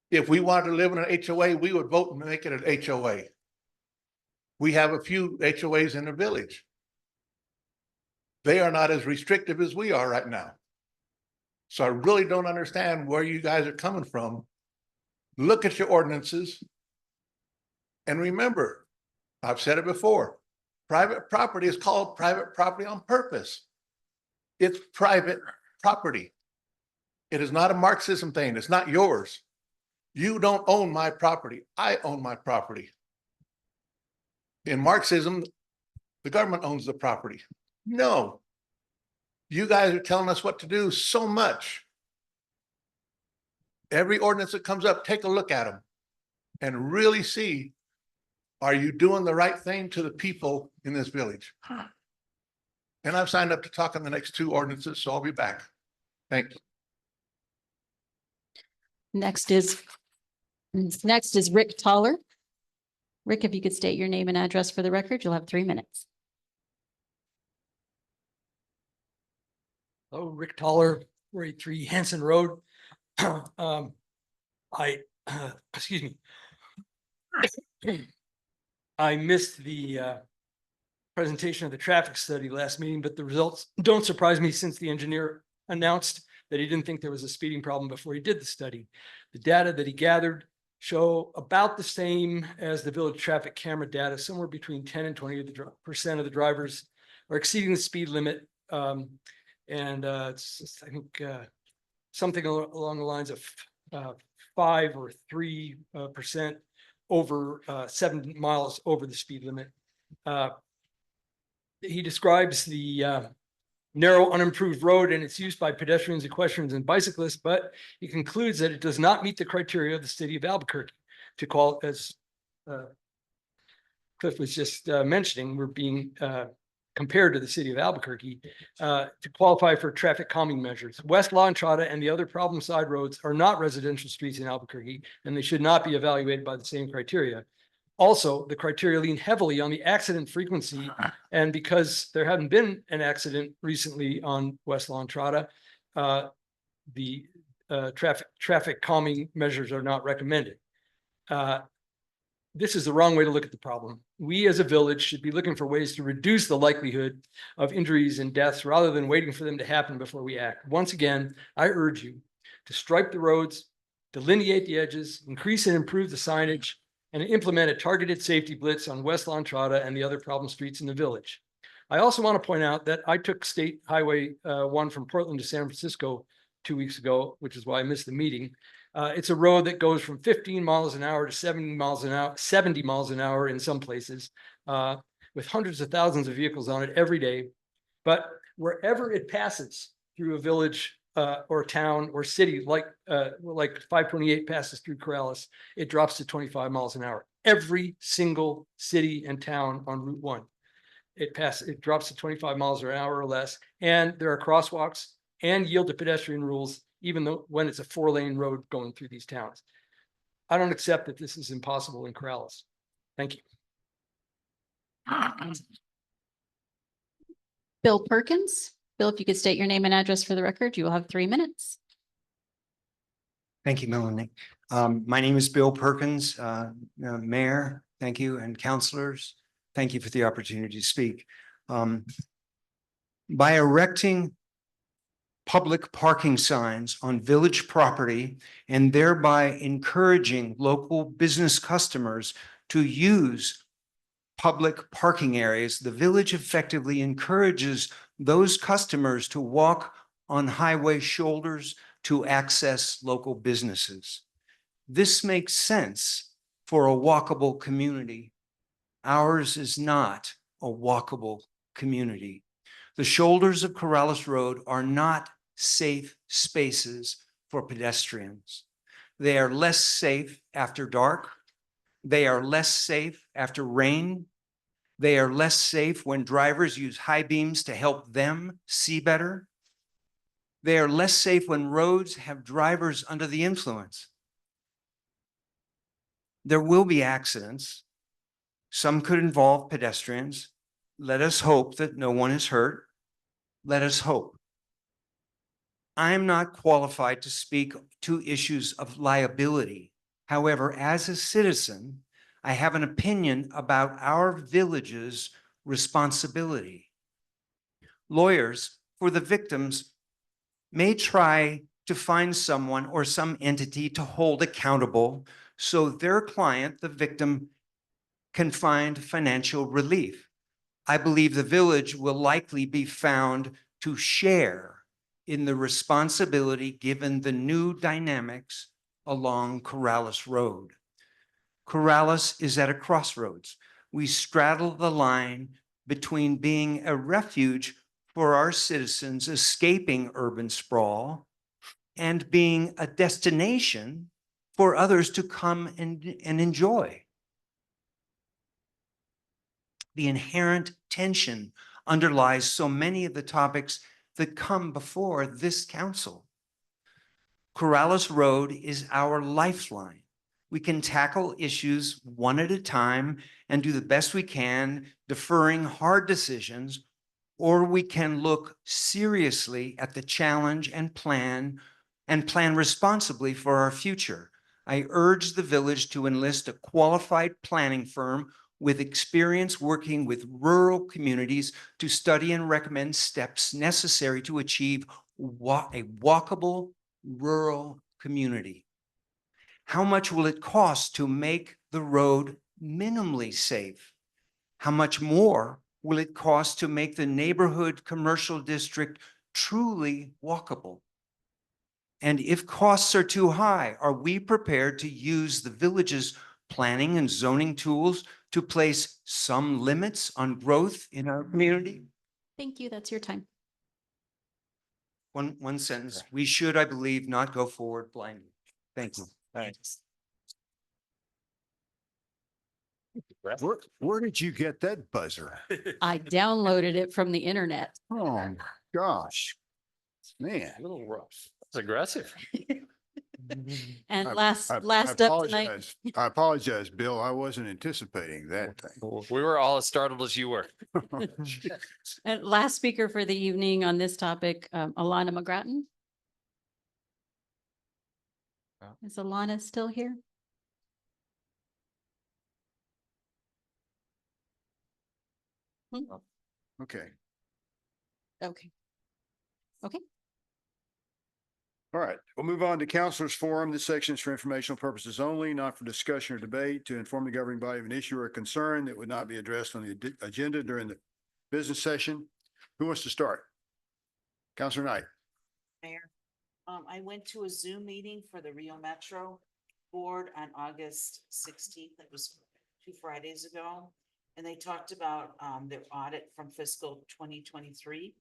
S13: If we wanted to live in an HOA, we would vote and make it an HOA. We have a few HOAs in the village. They are not as restrictive as we are right now. So I really don't understand where you guys are coming from. Look at your ordinances. And remember, I've said it before, private property is called private property on purpose. It's private property. It is not a Marxism thing. It's not yours. You don't own my property. I own my property. In Marxism, the government owns the property. No. You guys are telling us what to do so much. Every ordinance that comes up, take a look at them and really see, are you doing the right thing to the people in this village? And I've signed up to talk on the next 2 ordinances, so I'll be back. Thank you.
S12: Next is Rick Toller. Rick, if you could state your name and address for the record, you'll have 3 minutes.
S14: Hello, Rick Toller, 483 Hanson Road. Excuse me. I missed the presentation of the traffic study last meeting, but the results don't surprise me since the engineer announced that he didn't think there was a speeding problem before he did the study. The data that he gathered show about the same as the village traffic camera data, somewhere between 10 and 20% of the drivers are exceeding the speed limit. It's just, I think, something along the lines of 5 or 3% over 7 miles over the speed limit. He describes the narrow unimproved road and its use by pedestrians, equestrians, and bicyclists, but he concludes that it does not meet the criteria of the city of Albuquerque to call, as Cliff was just mentioning, we're being compared to the city of Albuquerque to qualify for traffic calming measures. West La Entrada and the other problem side roads are not residential streets in Albuquerque, and they should not be evaluated by the same criteria. Also, the criteria lean heavily on the accident frequency, and because there hadn't been an accident recently on West La Entrada, the traffic calming measures are not recommended. This is the wrong way to look at the problem. We as a village should be looking for ways to reduce the likelihood of injuries and deaths rather than waiting for them to happen before we act. Once again, I urge you to stripe the roads, delineate the edges, increase and improve the signage, and implement a targeted safety blitz on West La Entrada and the other problem streets in the village. I also want to point out that I took State Highway 1 from Portland to San Francisco 2 weeks ago, which is why I missed the meeting. It's a road that goes from 15 miles an hour to 70 miles an hour in some places, with hundreds of thousands of vehicles on it every day. But wherever it passes through a village or town or city, like 528 passes through Corrales, it drops to 25 miles an hour. Every single city and town on Route 1, it drops to 25 miles an hour or less. And there are crosswalks and yield to pedestrian rules, even though when it's a 4-lane road going through these towns. I don't accept that this is impossible in Corrales. Thank you.
S12: Bill Perkins. Bill, if you could state your name and address for the record, you will have 3 minutes.
S15: Thank you, Melanie. My name is Bill Perkins, Mayor. Thank you, and councilors. Thank you for the opportunity to speak. By erecting public parking signs on village property and thereby encouraging local business customers to use public parking areas, the village effectively encourages those customers to walk on highway shoulders to access local businesses. This makes sense for a walkable community. Ours is not a walkable community. The shoulders of Corrales Road are not safe spaces for pedestrians. They are less safe after dark. They are less safe after rain. They are less safe when drivers use high beams to help them see better. They are less safe when roads have drivers under the influence. There will be accidents. Some could involve pedestrians. Let us hope that no one is hurt. Let us hope. I am not qualified to speak to issues of liability. However, as a citizen, I have an opinion about our village's responsibility. Lawyers for the victims may try to find someone or some entity to hold accountable so their client, the victim, can find financial relief. I believe the village will likely be found to share in the responsibility given the new dynamics along Corrales Road. Corrales is at a crossroads. We straddle the line between being a refuge for our citizens escaping urban sprawl and being a destination for others to come and enjoy. The inherent tension underlies so many of the topics that come before this council. Corrales Road is our lifeline. We can tackle issues one at a time and do the best we can, deferring hard decisions, or we can look seriously at the challenge and plan responsibly for our future. I urge the village to enlist a qualified planning firm with experience working with rural communities to study and recommend steps necessary to achieve a walkable rural community. How much will it cost to make the road minimally safe? How much more will it cost to make the neighborhood commercial district truly walkable? And if costs are too high, are we prepared to use the village's planning and zoning tools to place some limits on growth in our community?
S12: Thank you. That's your time.
S15: One sentence. We should, I believe, not go forward blindly. Thank you.
S2: Where did you get that buzzer?
S12: I downloaded it from the internet.
S2: Oh, gosh. Man.
S1: A little rough. That's aggressive.
S12: And
S2: I-
S12: last
S2: I
S12: up tonight.
S2: apologize. I apologize, Bill. I wasn't anticipating that thing.
S1: We were all as startled as you were.
S12: And last speaker for the evening on this topic, Alana McGrattan. Is Alana still here?
S2: Okay.
S12: Okay. Okay.
S2: All right, we'll move on to Counselors Forum. This section is for informational purposes only, not for discussion or debate, to inform the governing body of an issue or concern that would not be addressed on the agenda during the business session. Who wants to start? Counselor Knight.
S6: Mayor, I went to a Zoom meeting for the Rio Metro Board on August 16th. It was 2 Fridays ago. And they talked about their audit from fiscal 2023.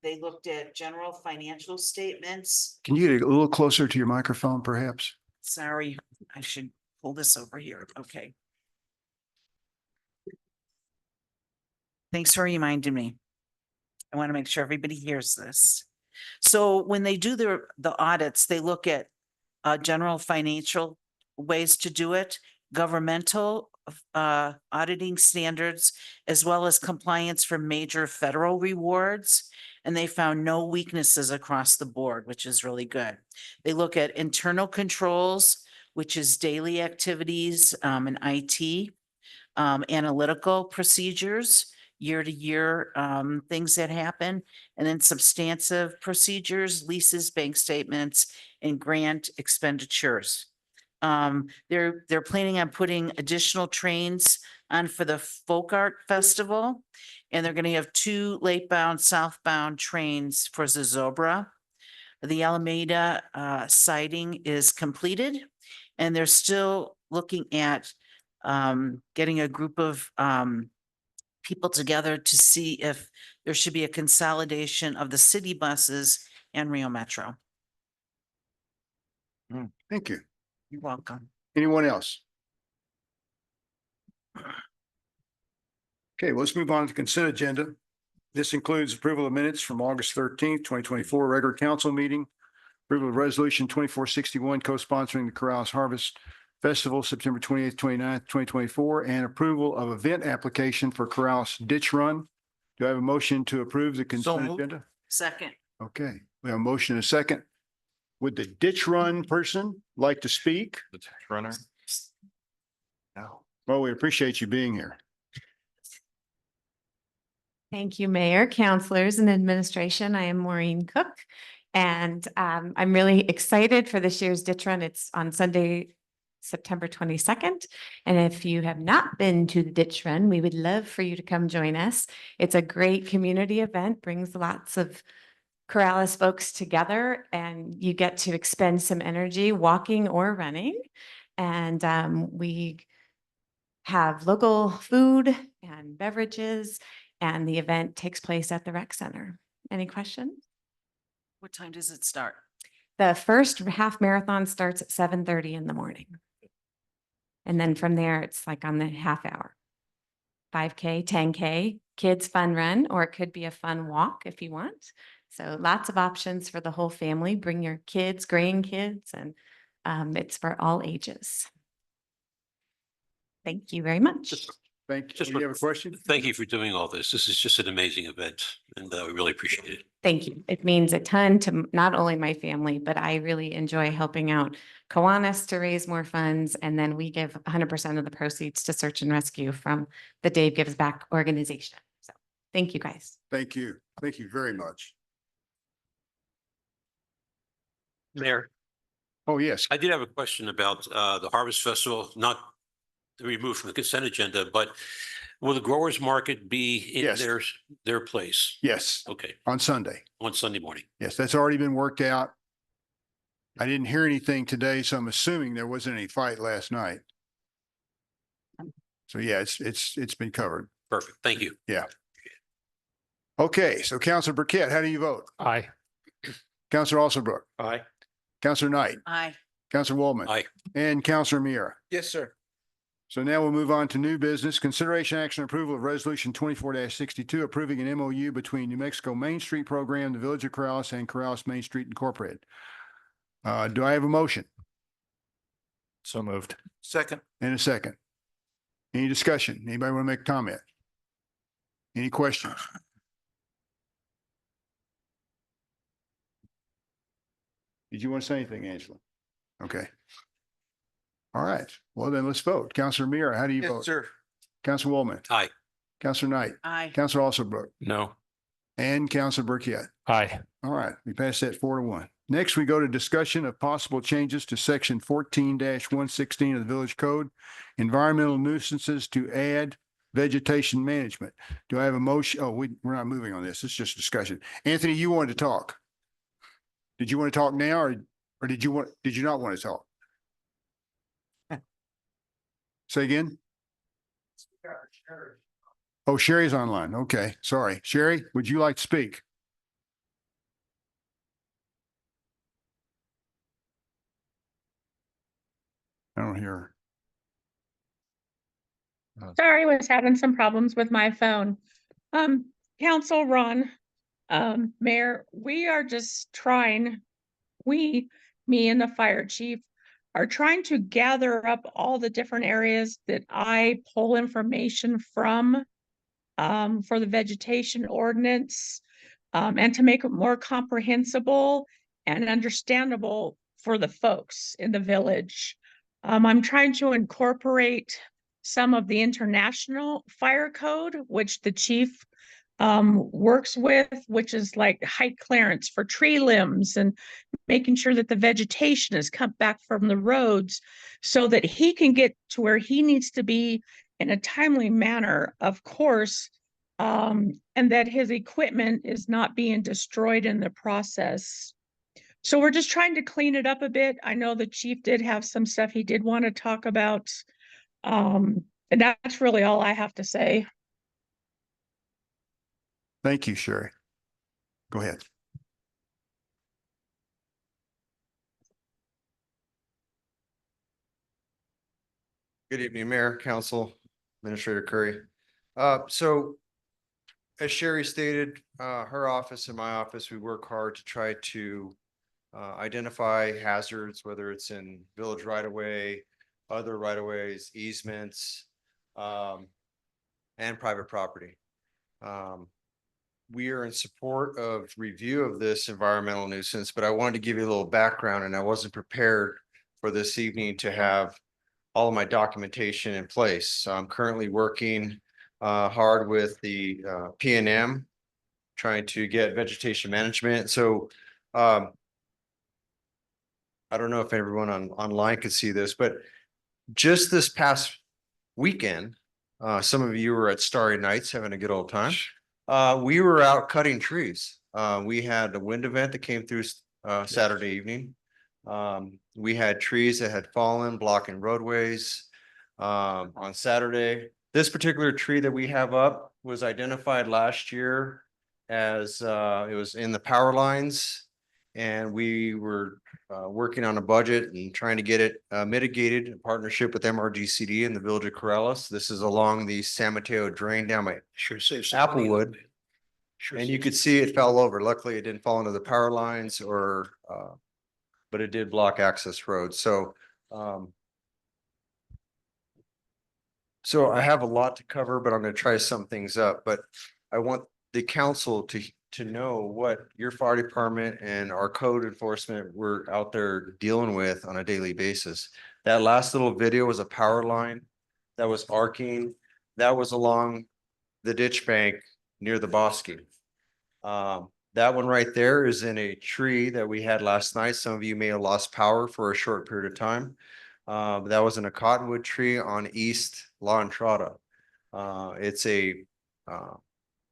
S6: They looked at general financial statements.
S2: Can you get a little closer to your microphone, perhaps?
S6: Sorry, I should pull this over here. Okay. Thanks for reminding me. I want to make sure everybody hears this. So when they do the audits, they look at general financial ways to do it, governmental auditing standards, as well as compliance for major federal rewards. And they found no weaknesses across the board, which is really good. They look at internal controls, which is daily activities and IT, analytical procedures, year to year things that happen, and then substantive procedures, leases, bank statements, and grant expenditures. They're planning on putting additional trains on for the Folk Art Festival. And they're going to have 2 late-bound, southbound trains for Zozobra. The Alameda siding is completed, and they're still looking at getting a group of people together to see if there should be a consolidation of the city buses and Rio Metro.
S2: Thank you.
S6: You're welcome.
S2: Anyone else? Okay, let's move on to the consent agenda. This includes approval of minutes from August 13th, 2024 regular council meeting, approval of resolution 2461 co-sponsoring the Corrales Harvest Festival, September 28th, 29th, 2024, and approval of event application for Corrales Ditch Run. Do I have a motion to approve the consent
S5: moved.
S2: agenda?
S6: Second.
S2: Okay, we have a motion and a second. Would the ditch run person like to speak?
S1: The tech runner.
S2: No. Well, we appreciate you being here.
S16: Thank you, Mayor, councilors, and administration. I am Maureen Cook, and I'm really excited for this year's ditch run. It's on Sunday, September 22nd. And if you have not been to the ditch run, we would love for you to come join us. It's a great community event, brings lots of Corrales folks together, and you get to expend some energy walking or running. And we have local food and beverages, and the event takes place at the rec center. Any questions?
S6: What time does it start?
S16: The first half marathon starts at 7:30 in the morning. And then from there, it's like on the half hour. 5K, 10K, kids fun run, or it could be a fun walk if you want. So lots of options for the whole family. Bring your kids, grandkids, and It's for all ages. Thank you very much.
S2: Thank you.
S7: Just
S2: Do you have a
S7: one-
S2: question?
S7: Thank you for doing all this. This is just an amazing event and we really appreciate it.
S16: Thank you. It means a ton to not only my family, but I really enjoy helping out Kiwanis to raise more funds. And then we give 100% of the proceeds to search and rescue from the Dave Gives Back organization. So thank you guys.
S2: Thank you. Thank you very much.
S7: Mayor,
S2: Oh, yes.
S7: I did have a question about the Harvest Festival, not removed from the consent agenda, but will the growers market be in
S2: Yes.
S7: their place?
S2: Yes,
S7: Okay,
S2: on Sunday.
S7: on Sunday morning.
S2: Yes, that's already been worked out. I didn't hear anything today, so I'm assuming there wasn't any fight last night. So yeah, it's been covered.
S7: Perfect. Thank you.
S2: Okay, so Counselor Burkett, how do you vote?
S1: Aye.
S2: Counselor Alsobrook,
S10: Aye.
S2: Counselor Knight,
S6: Aye.
S2: Counselor Woolman.
S7: Aye.
S2: And Counselor Meara.
S5: Yes, sir.
S2: So now we'll move on to new business. Consideration action approval of resolution 24-62, approving an MOU between New Mexico Main Street Program, the Village of Corrales, and Corrales Main Street Incorporated. Do I have a motion
S1: So moved.
S5: Second.
S2: and a second? Any discussion? Anybody want to make a comment? Any questions? Did you want to say anything, Angela? Okay. All right. Well, then let's vote. Counselor Meara, how do you
S5: Yes,
S2: vote?
S5: sir.
S2: Counselor Woolman,
S7: Aye.
S2: Counselor Knight,
S6: Aye.
S2: Counselor Alsobrook,
S10: No.
S2: and Counselor Burkett.
S1: Aye.
S2: All right, we passed that 4-1. Next, we go to discussion of possible changes to section 14-116 of the Village Code, environmental nuisances to add vegetation management. Do I have a motion? Oh, we're not moving on this. It's just discussion. Anthony, you wanted to talk. Did you want to talk now or did you not want to talk? Say again? Oh, Sherry's online. Okay, sorry. Sherry, would you like to speak? I don't hear her.
S17: Sorry, was having some problems with my phone. Council Ron, Mayor, we are just trying, me and the fire chief are trying to gather up all the different areas that I pull information from for the vegetation ordinance, and to make it more comprehensible and understandable for the folks in the village. I'm trying to incorporate some of the international fire code, which the chief works with, which is like height clearance for tree limbs and making sure that the vegetation is cut back from the roads so that he can get to where he needs to be in a timely manner, of course, and that his equipment is not being destroyed in the process. So we're just trying to clean it up a bit. I know the chief did have some stuff he did want to talk about. And that's really all I have to say.
S2: Thank you, Sherry. Go ahead.
S15: Good evening, Mayor, Council, Administrator Curry. So as Sherry stated, her office and my office, we work hard to try to identify hazards, whether it's in village right of way, other right of ways, easements, and private property. We are in support of review of this environmental nuisance, but I wanted to give you a little background, and I wasn't prepared for this evening to have all of my documentation in place. So I'm currently working hard with the P&M, trying to get vegetation management. So I don't know if everyone online could see this, but just this past weekend, some of you were at Starry Nights having a good old time. We were out cutting trees. We had a wind event that came through Saturday evening. We had trees that had fallen, blocking roadways on Saturday. This particular tree that we have up was identified last year as it was in the power lines. And we were working on a budget and trying to get it mitigated in partnership with MRGCD and the Village of Corrales. This is along the San Mateo drain down by Applewood. And you could see it fell over. Luckily, it didn't fall into the power lines or but it did block access roads. So, so I have a lot to cover, but I'm going to try to sum things up. But I want the council to know what your fire department and our code enforcement we're out there dealing with on a daily basis. That last little video was a power line that was arcing. That was along the ditch bank near the Bosque. That one right there is in a tree that we had last night. Some of you may have lost power for a short period of time. That was in a cottonwood tree on East La Entrada. It's a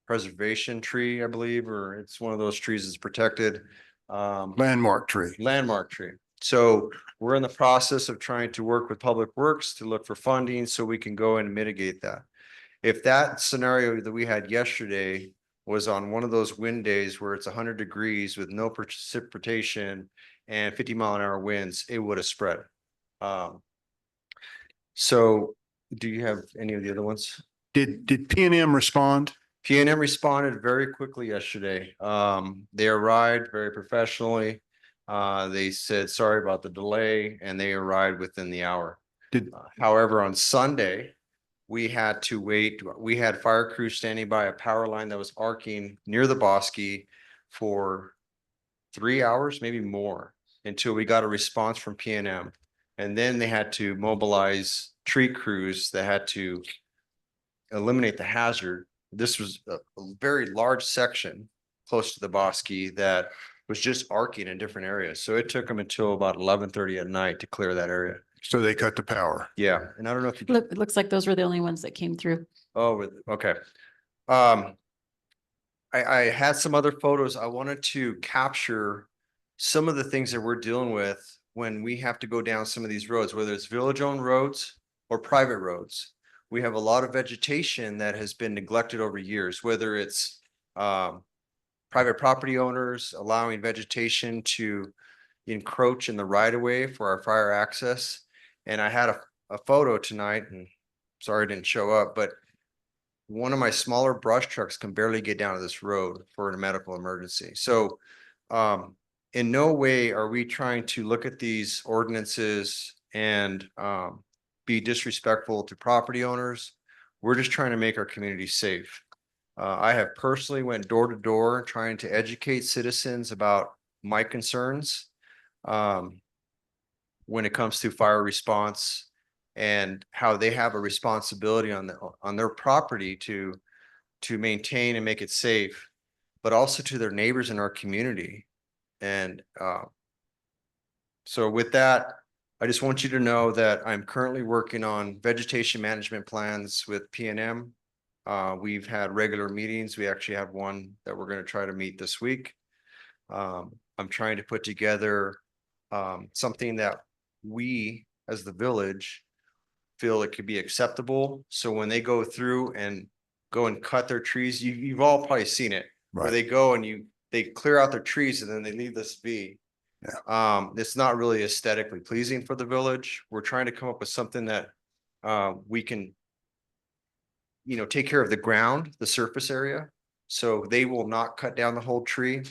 S15: preservation tree, I believe, or it's one of those trees that's protected.
S2: Landmark tree.
S15: Landmark tree. So we're in the process of trying to work with Public Works to look for funding so we can go and mitigate that. If that scenario that we had yesterday was on one of those wind days where it's 100 degrees with no precipitation and 50-mile-an-hour winds, it would have spread. So do you have any of the other ones?
S2: Did PNM respond?
S15: PNM responded very quickly yesterday. They arrived very professionally. They said, sorry about the delay, and they arrived within the hour. However, on Sunday, we had to wait. We had fire crews standing by a power line that was arcing near the Bosque for 3 hours, maybe more, until we got a response from PNM. And then they had to mobilize tree crews that had to eliminate the hazard. This was a very large section close to the Bosque that was just arcing in different areas. So it took them until about 11:30 at night to clear that area.
S2: So they cut the power.
S15: Yeah, and I don't know if you.
S12: Look, it looks like those were the only ones that came through.
S15: Oh, okay. I had some other photos. I wanted to capture some of the things that we're dealing with when we have to go down some of these roads, whether it's village-owned roads or private roads. We have a lot of vegetation that has been neglected over years, whether it's private property owners allowing vegetation to encroach in the right-of-way for our fire access. And I had a photo tonight, and sorry it didn't show up, but one of my smaller brush trucks can barely get down to this road for a medical emergency. So in no way are we trying to look at these ordinances and be disrespectful to property owners. We're just trying to make our community safe. I have personally went door to door trying to educate citizens about my concerns when it comes to fire response and how they have a responsibility on their property to maintain and make it safe, but also to their neighbors in our community. And so with that, I just want you to know that I'm currently working on vegetation management plans with PNM. We've had regular meetings. We actually have one that we're going to try to meet this week. I'm trying to put together something that we as the village feel it could be acceptable. So when they go through and go and cut their trees, you've all probably seen it, where they go and they clear out their trees and then they leave this be. Yeah. It's not really aesthetically pleasing for the village. We're trying to come up with something that we can, take care of the ground, the surface area. So they will not cut down the whole tree.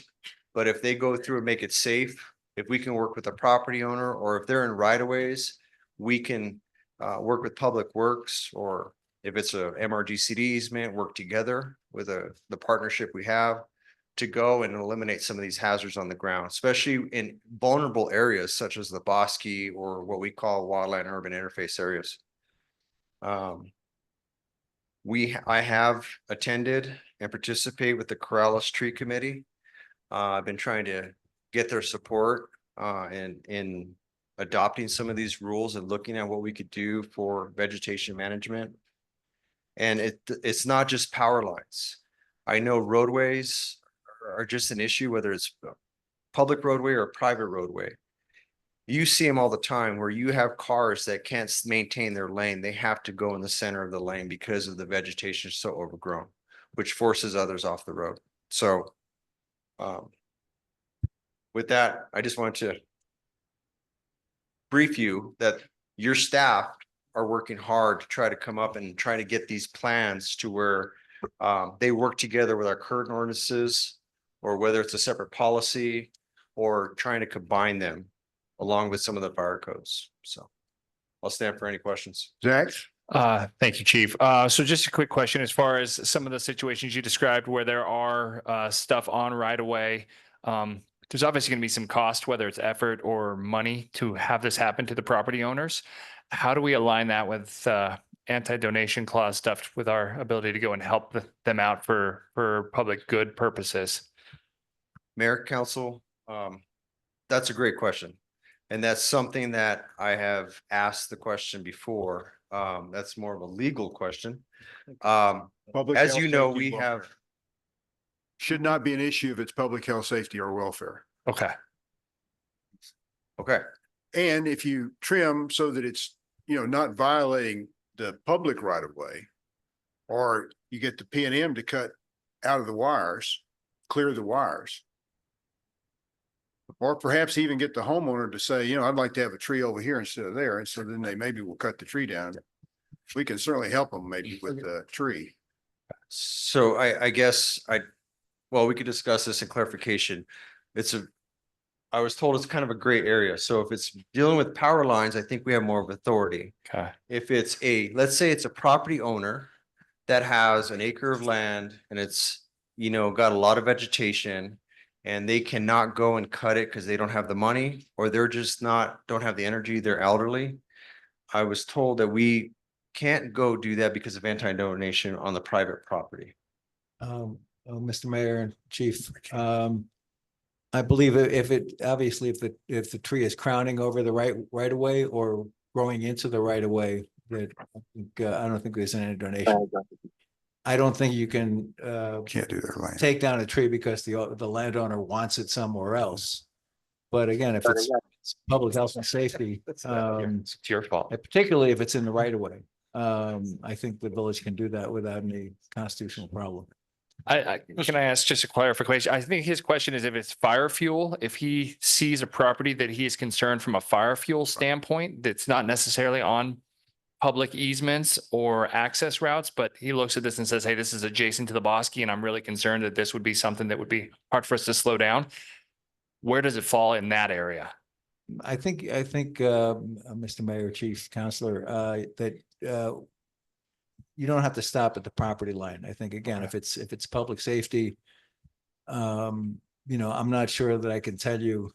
S15: But if they go through and make it safe, if we can work with a property owner, or if they're in right of ways, we can work with Public Works, or if it's a MRGCD easement, work together with the partnership we have to go and eliminate some of these hazards on the ground, especially in vulnerable areas such as the Bosque or what we call wildland urban interface areas. I have attended and participate with the Corrales Tree Committee. I've been trying to get their support in adopting some of these rules and looking at what we could do for vegetation management. And it's not just power lines. I know roadways are just an issue, whether it's a public roadway or a private roadway. You see them all the time where you have cars that can't maintain their lane. They have to go in the center of the lane because of the vegetation is so overgrown, which forces others off the road. So with that, I just wanted to brief you that your staff are working hard to try to come up and try to get these plans to where they work together with our current ordinances, or whether it's a separate policy or trying to combine them along with some of the fire codes. So I'll stand for any questions.
S2: Zach?
S1: Thank you, Chief. So just a quick question, as far as some of the situations you described where there are, stuff on right away. There's obviously going to be some cost, whether it's effort or money to have this happen to the property owners. How do we align that with, anti-donation clause stuff with our ability to go and help them out for public good purposes?
S15: Mayor, council, that's a great question. And that's something that I have asked the question before. That's more of a legal question.
S2: Public
S15: As
S2: health,
S15: you know,
S2: safety,
S15: we
S2: welfare.
S15: have,
S2: Should not be an issue if it's public health, safety, or welfare.
S1: Okay.
S15: okay,
S2: And if you trim so that it's, not violating the public right of way, or you get the P and M to cut out of the wires, clear the wires. Or perhaps even get the homeowner to say, I'd like to have a tree over here instead of there. And so then they maybe will cut the tree down. We can certainly help them maybe with the tree.
S15: so I guess well, we could discuss this in clarification. I was told it's kind of a gray area. So if it's dealing with power lines, I think we have more of authority.
S1: Okay.
S15: If it's let's say it's a property owner that has an acre of land and it's, got a lot of vegetation and they cannot go and cut it because they don't have the money, or they're just don't have the energy, they're elderly. I was told that we can't go do that because of anti-donation on the private property.
S18: Mr. Mayor and Chief, I believe if the tree is crowning over the right of way or growing into the right of way, that I don't think there's any donation. I don't think you can
S2: Can't do their land.
S18: take down a tree because the landowner wants it somewhere else. But again, if it's public health and safety,
S1: It's your fault.
S18: particularly if it's in the right of way, I think the village can do that without any constitutional problem.
S1: Can I ask just a clarification? I think his question is if it's fire fuel, if he sees a property that he is concerned from a fire fuel standpoint, that's not necessarily on public easements or access routes, but he looks at this and says, hey, this is adjacent to the bosque and I'm really concerned that this would be something that would be hard for us to slow down. Where does it fall in that area?
S18: I think, Mr. Mayor, Chief, Counselor, that you don't have to stop at the property line. I think, again, if it's public safety, I'm not sure that I can tell you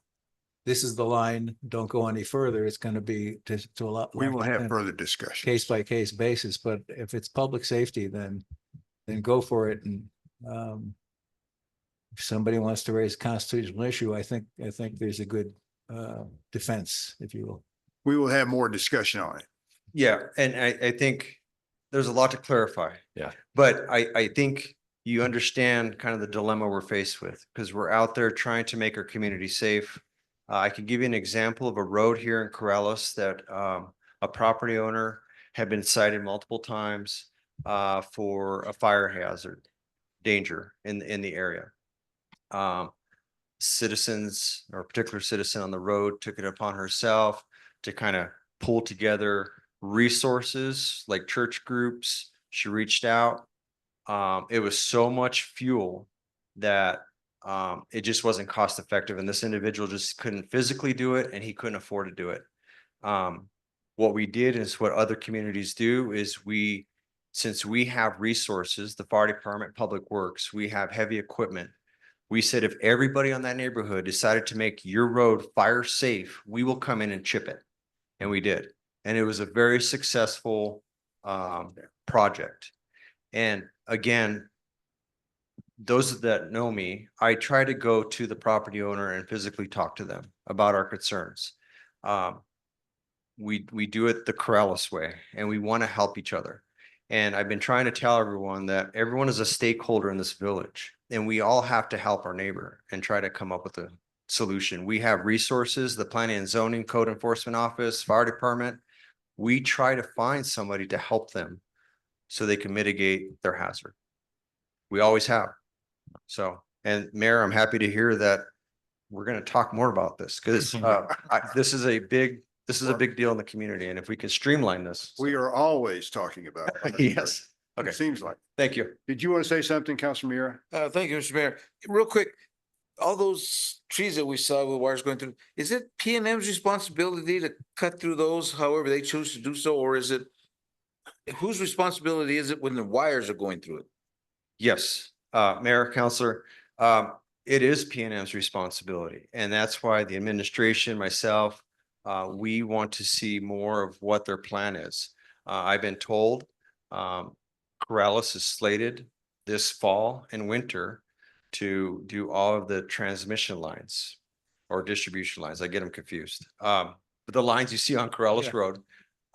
S18: this is the line, don't go any further. It's going to be to a lot.
S2: We will have further discussion.
S18: Case by case basis, but if it's public safety, then go for it. And if somebody wants to raise a constitutional issue, I think there's a good defense, if you will.
S2: We will have more discussion on it.
S15: Yeah, and I think there's a lot to clarify.
S1: Yeah.
S15: But I think you understand kind of the dilemma we're faced with, because we're out there trying to make our community safe. I can give you an example of a road here in Corrales that a property owner had been cited multiple times for a fire hazard danger in the area. Citizens, or a particular citizen on the road, took it upon herself to kind of pull together resources like church groups. She reached out. It was so much fuel that it just wasn't cost effective, and this individual just couldn't physically do it and he couldn't afford to do it. What we did is what other communities do is since we have resources, the fire department, public works, we have heavy equipment. We said, if everybody on that neighborhood decided to make your road fire safe, we will come in and chip it. And we did. And it was a very successful project. And again, those that know me, I try to go to the property owner and physically talk to them about our concerns. We do it the Corrales way, and we want to help each other. And I've been trying to tell everyone that everyone is a stakeholder in this village, and we all have to help our neighbor and try to come up with a solution. We have resources, the Planning and Zoning Code Enforcement Office, Fire Department. We try to find somebody to help them so they can mitigate their hazard. We always have. So, and Mayor, I'm happy to hear that we're going to talk more about this, because this is a big deal in the community. And if we can streamline this.
S2: We are always talking about it.
S15: Yes.
S2: It seems like.
S15: Thank you.
S2: Did you want to say something, Councilor Mira?
S5: Thank you, Mr. Mayor. Real quick, all those trees that we saw with wires going through, is it P and M's responsibility to cut through those however they choose to do so, or is it whose responsibility is it when the wires are going through it?
S15: Yes, Mayor, Counselor, it is P and M's responsibility, and that's why the administration, myself, we want to see more of what their plan is. I've been told, Corrales is slated this fall and winter to do all of the transmission lines or distribution lines. I get them confused. But the lines you see on Corrales Road,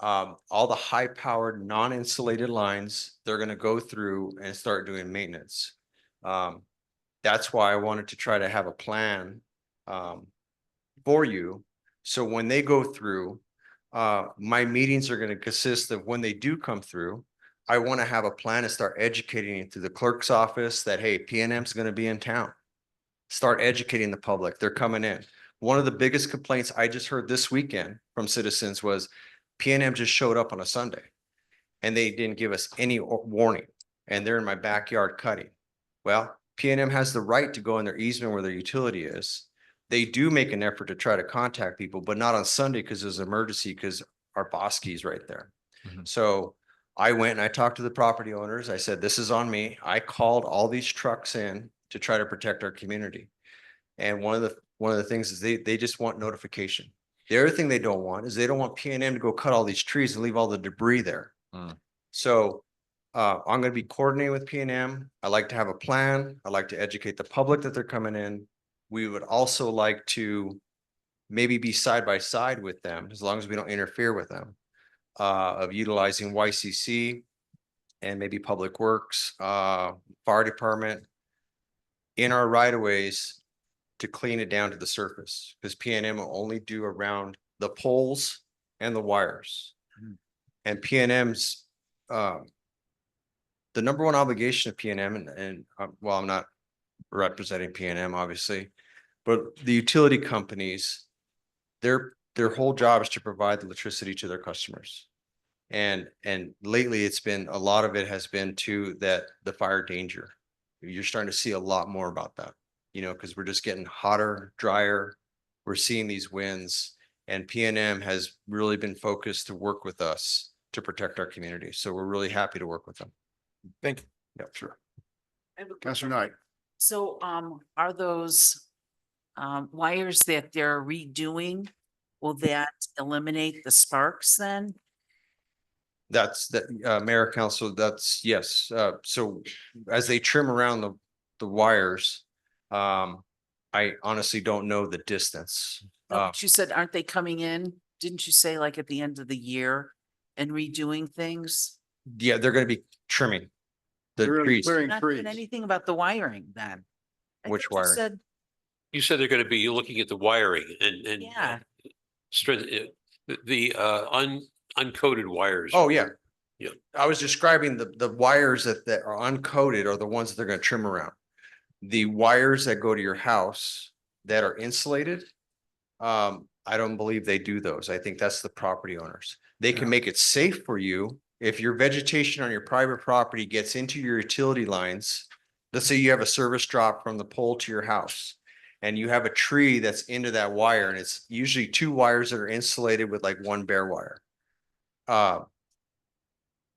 S15: all the high-powered, non-insulated lines, they're gonna go through and start doing maintenance. That's why I wanted to try to have a plan for you. So when they go through, my meetings are gonna consist of when they do come through, I want to have a plan to start educating through the clerk's office that, hey, P and M's gonna be in town. Start educating the public. They're coming in. One of the biggest complaints I just heard this weekend from citizens was P and M just showed up on a Sunday and they didn't give us any warning, and they're in my backyard cutting. Well, P and M has the right to go in their easement where their utility is. They do make an effort to try to contact people, but not on Sunday because there's an emergency because our Bosky is right there. So I went and I talked to the property owners. I said, this is on me. I called all these trucks in to try to protect our community. And one of the things is they just want notification. The other thing they don't want is they don't want P and M to go cut all these trees and leave all the debris there. So I'm going to be coordinating with P and M. I like to have a plan. I like to educate the public that they're coming in. We would also like to maybe be side by side with them, as long as we don't interfere with them, of utilizing YCC and maybe Public Works, Fire Department in our right of ways to clean it down to the surface, because P and M will only do around the poles and the wires. And P and M's, the number one obligation of P and M, and well, I'm not representing P and M obviously, but the utility companies, their whole job is to provide the electricity to their customers. And lately it's been, a lot of it has been to that the fire danger. You're starting to see a lot more about that, you know, because we're just getting hotter, drier. We're seeing these winds, and P and M has really been focused to work with us to protect our community. So we're really happy to work with them.
S5: Thank you.
S2: Yeah, sure.
S6: I have a quick
S2: Councilor
S6: question.
S2: Knight.
S6: So, are those wires that they're redoing, will that eliminate the sparks then?
S15: That's Mayor, Council, that's, yes. So as they trim around the wires, I honestly don't know the distance.
S6: No, but you said, aren't they coming in? Didn't you say like at the end of the year and redoing things?
S15: Yeah, they're gonna be trimming the
S2: They're
S15: trees.
S2: clearing
S6: Not
S2: trees.
S6: doing anything about the wiring then? I
S15: Which
S6: thought you
S15: wiring?
S6: said-
S7: You said they're gonna be looking at the wiring and.
S6: Yeah.
S7: The uncoated wires.
S15: Oh, yeah.
S7: Yeah.
S15: I was describing the wires that are uncoated are the ones that they're gonna trim around. The wires that go to your house that are insulated, I don't believe they do those. I think that's the property owners. They can make it safe for you. If your vegetation on your private property gets into your utility lines, let's say you have a service drop from the pole to your house, and you have a tree that's into that wire, and it's usually two wires that are insulated with like one bare wire.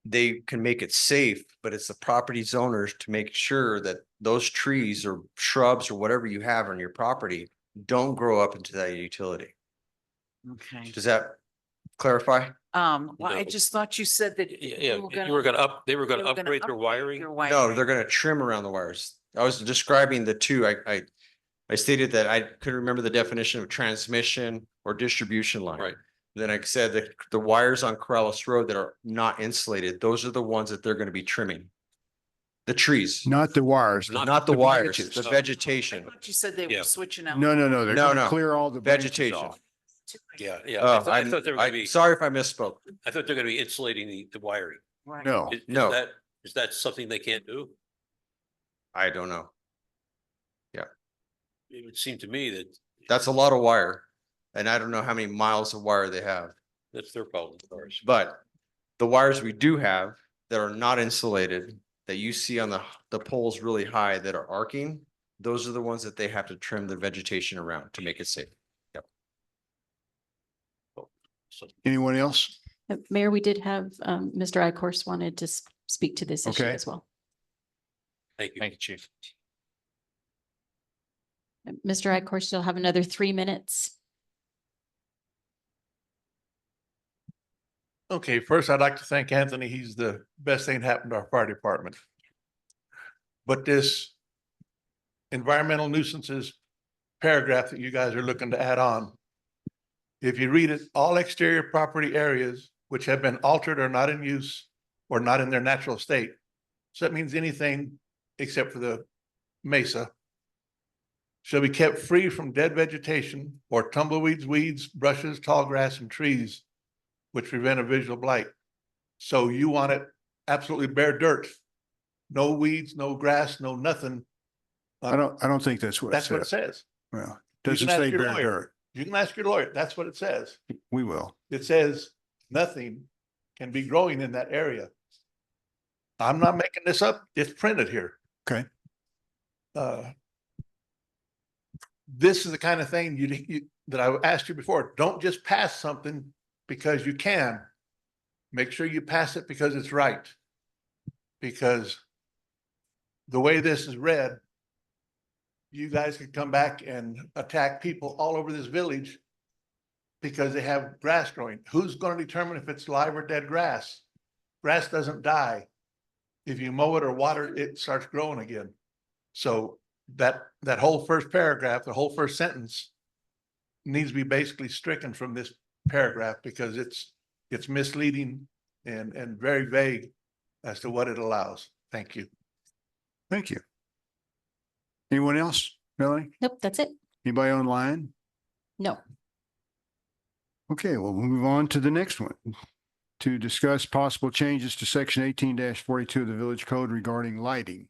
S15: They can make it safe, but it's the property's owners to make sure that those trees or shrubs or whatever you have on your property don't grow up into that utility.
S6: Okay.
S15: Does that clarify?
S6: Well, I
S7: No.
S6: just thought you said that.
S7: Yeah, they were gonna upgrade their wiring.
S15: No, they're gonna trim around the wires. I was describing the two. I stated that I couldn't remember the definition of transmission or distribution line.
S7: Right.
S15: Then I said that the wires on Corrales Road that are not insulated, those are the ones that they're gonna be trimming. The trees,
S2: Not the wires.
S15: not the wires, the
S6: I
S15: vegetation.
S6: thought you said they were
S7: Yeah.
S6: switching out.
S2: No, they're
S15: No,
S2: gonna
S15: no.
S2: clear all the branches
S15: Vegetation.
S2: off.
S7: Yeah.
S15: Oh,
S7: I thought they were gonna be,
S15: sorry if I misspoke.
S7: I thought they're gonna be insulating the wiring.
S6: Right.
S2: No,
S15: No.
S7: Is that something they can't do?
S15: I don't know.
S7: It would seem to me that
S15: That's a lot of wire. And I don't know how many miles of wire they have,
S7: that's their problem, of course.
S15: but the wires we do have that are not insulated, that you see on the poles really high that are arcing, those are the ones that they have to trim the vegetation around to make it safe. Yep.
S2: Anyone else?
S12: Mayor, we did have, Mr. Ikorst wanted to speak to this issue
S2: Okay.
S12: as well.
S7: Thank you.
S1: Thank you, Chief.
S12: Mr. Ikorst, you'll have another 3 minutes.
S13: Okay, first I'd like to thank Anthony. He's the best thing that happened to our fire department. But this environmental nuisances paragraph that you guys are looking to add on, if you read it, all exterior property areas which have been altered or not in use or not in their natural state. So that means anything except for the mesa shall be kept free from dead vegetation or tumbleweeds, weeds, brushes, tall grass, and trees which prevent a visual blight. So you want it absolutely bare dirt, no weeds, no grass, no nothing.
S2: I don't think that's what it
S13: That's what it
S2: says.
S13: says.
S2: Well,
S13: You
S2: doesn't
S13: can ask
S2: say
S13: your
S2: bare
S13: lawyer.
S2: dirt.
S13: You can ask your lawyer. That's what it says.
S2: We will.
S13: It says nothing can be growing in that area. I'm not making this up. It's printed here.
S2: Okay.
S13: This is the kind of thing that I asked you before. Don't just pass something because you can. Make sure you pass it because it's right. Because the way this is read, you guys could come back and attack people all over this village because they have grass growing. Who's going to determine if it's live or dead grass? Grass doesn't die. If you mow it or water, it starts growing again. So that whole first paragraph, the whole first sentence needs to be basically stricken from this paragraph because it's misleading and very vague as to what it allows. Thank you.
S2: Thank you. Anyone else, Melanie?
S12: Nope, that's it.
S2: Anybody online?
S12: No.
S2: Okay, well, we'll move on to the next one. To discuss possible changes to section 18-42 of the Village Code regarding lighting.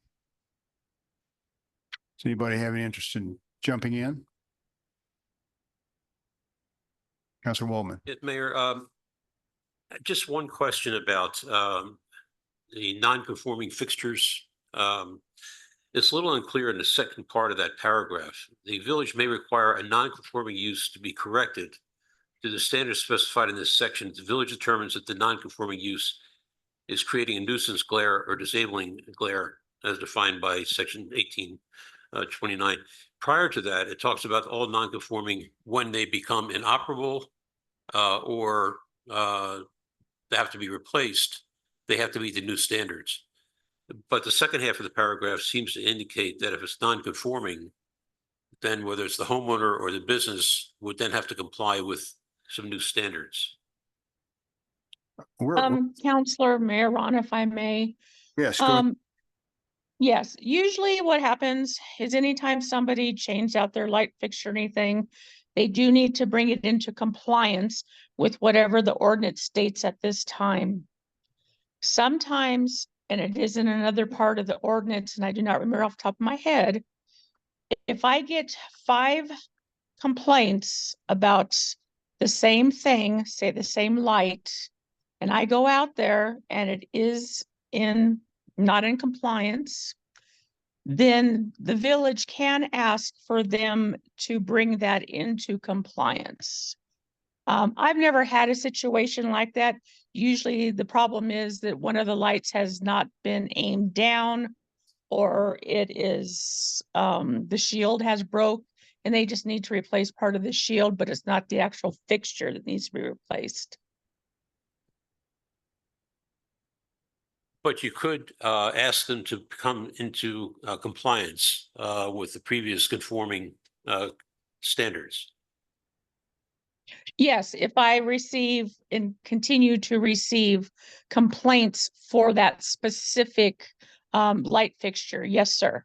S2: Does anybody have any interest in jumping in? Councilor Waldman.
S7: Mayor, just one question about the non-conforming fixtures. It's a little unclear in the second part of that paragraph. The village may require a non-conforming use to be corrected to the standards specified in this section. The village determines that the non-conforming use is creating a nuisance glare or disabling glare as defined by section 1829. Prior to that, it talks about all non-conforming when they become inoperable or they have to be replaced. They have to meet the new standards. But the second half of the paragraph seems to indicate that if it's non-conforming, then whether it's the homeowner or the business would then have to comply with some new standards.
S17: Counselor Mayor Ron, if I may.
S2: Yes, go ahead.
S17: Yes, usually what happens is anytime somebody changed out their light fixture or anything, they do need to bring it into compliance with whatever the ordinance states at this time. Sometimes, and it is in another part of the ordinance, and I do not remember off the top of my head, if I get 5 complaints about the same thing, say the same light, and I go out there and it is not in compliance, then the village can ask for them to bring that into compliance. I've never had a situation like that. Usually the problem is that one of the lights has not been aimed down, or it is, the shield has broke and they just need to replace part of the shield, but it's not the actual fixture that needs to be replaced.
S7: But you could ask them to come into compliance with the previous conforming standards.
S17: Yes, if I receive and continue to receive complaints for that specific light fixture, yes, sir.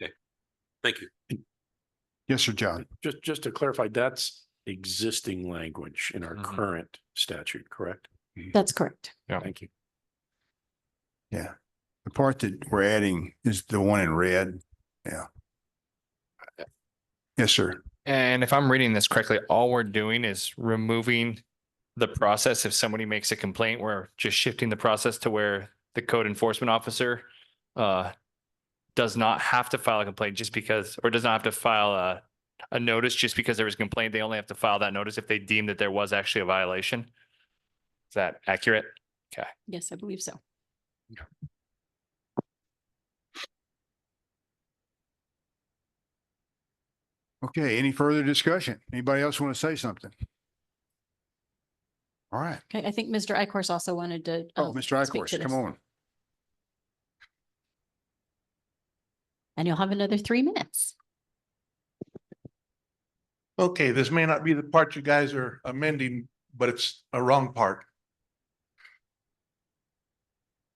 S7: Okay, thank you.
S2: Yes, sir, John.
S10: Just to clarify, that's existing language in our current statute, correct?
S12: That's correct.
S10: Thank you.
S2: Yeah. The part that we're adding is the one in red. Yeah. Yes, sir.
S1: And if I'm reading this correctly, all we're doing is removing the process. If somebody makes a complaint, we're just shifting the process to where the code enforcement officer does not have to file a complaint just because, or does not have to file a notice just because there was a complaint. They only have to file that notice if they deem that there was actually a violation. Is that accurate? Okay.
S12: Yes, I believe so.
S2: Okay, any further discussion? Anybody else want to say something? All right.
S12: Okay, I think Mr. Ikorst also wanted to.
S2: Oh, Mr.
S12: speak to
S2: Ikorst, come
S12: this.
S2: on.
S12: And you'll have another 3 minutes.
S13: Okay, this may not be the part you guys are amending, but it's a wrong part.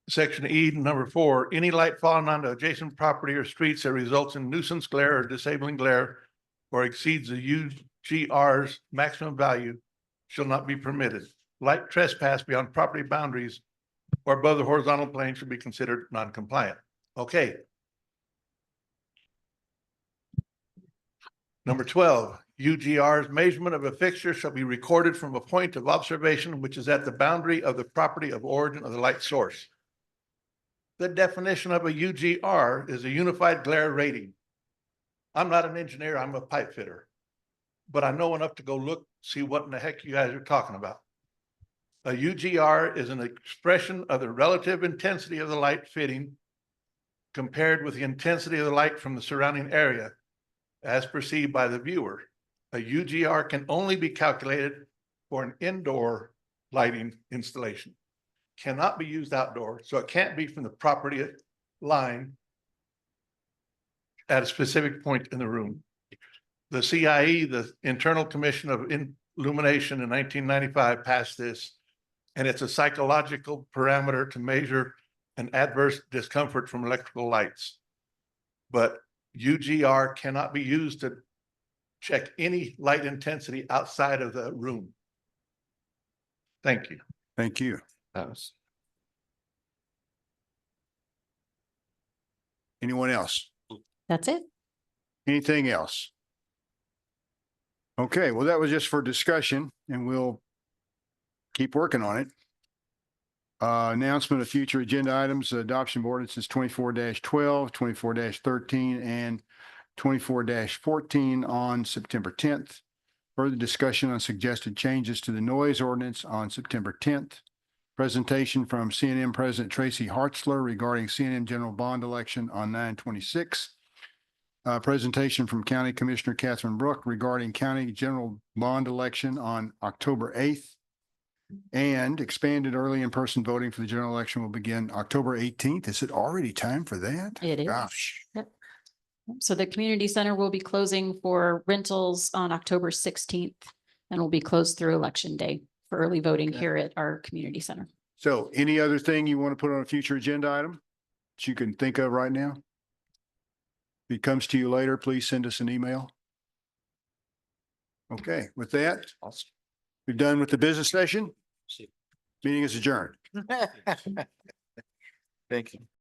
S13: Section E, number 4, any light falling onto adjacent property or streets that results in nuisance glare or disabling glare or exceeds the UGR's maximum value shall not be permitted. Light trespass beyond property boundaries or above the horizontal plane should be considered non-compliant. Okay. Number 12, UGR's measurement of a fixture shall be recorded from a point of observation which is at the boundary of the property of origin of the light source. The definition of a UGR is a unified glare rating. I'm not an engineer, I'm a pipe fitter, but I know enough to go look, see what in the heck you guys are talking about. A UGR is an expression of the relative intensity of the light fitting compared with the intensity of the light from the surrounding area as perceived by the viewer. A UGR can only be calculated for an indoor lighting installation. Cannot be used outdoor, so it can't be from the property line at a specific point in the room. The CIE, the Internal Commission of Illumination in 1995 passed this, and it's a psychological parameter to measure an adverse discomfort from electrical lights. But UGR cannot be used to check any light intensity outside of the room. Thank you.
S2: Thank you.
S1: That was.
S2: Anyone else?
S12: That's it.
S2: Anything else? Okay, well, that was just for discussion and we'll keep working on it. Announcement of future agenda items, adoption of ordinances 24-12, 24-13, and 24-14 on September 10th. Further discussion on suggested changes to the noise ordinance on September 10th. Presentation from CNM President Tracy Hartzler regarding CNM general bond election on 9/26. Presentation from County Commissioner Catherine Brook regarding county general bond election on October 8th. And expanded early in-person voting for the general election will begin October 18th. Is it already time for that?
S12: It is.
S2: Gosh.
S12: Yep. So the community center will be closing for rentals on October 16th and will be closed through election day for early voting here at our community center.
S2: So any other thing you want to put on a future agenda item that you can think of right now? If it comes to you later, please send us an email. Okay, with that, we're done with the business session. Meeting is adjourned.
S5: Thank you.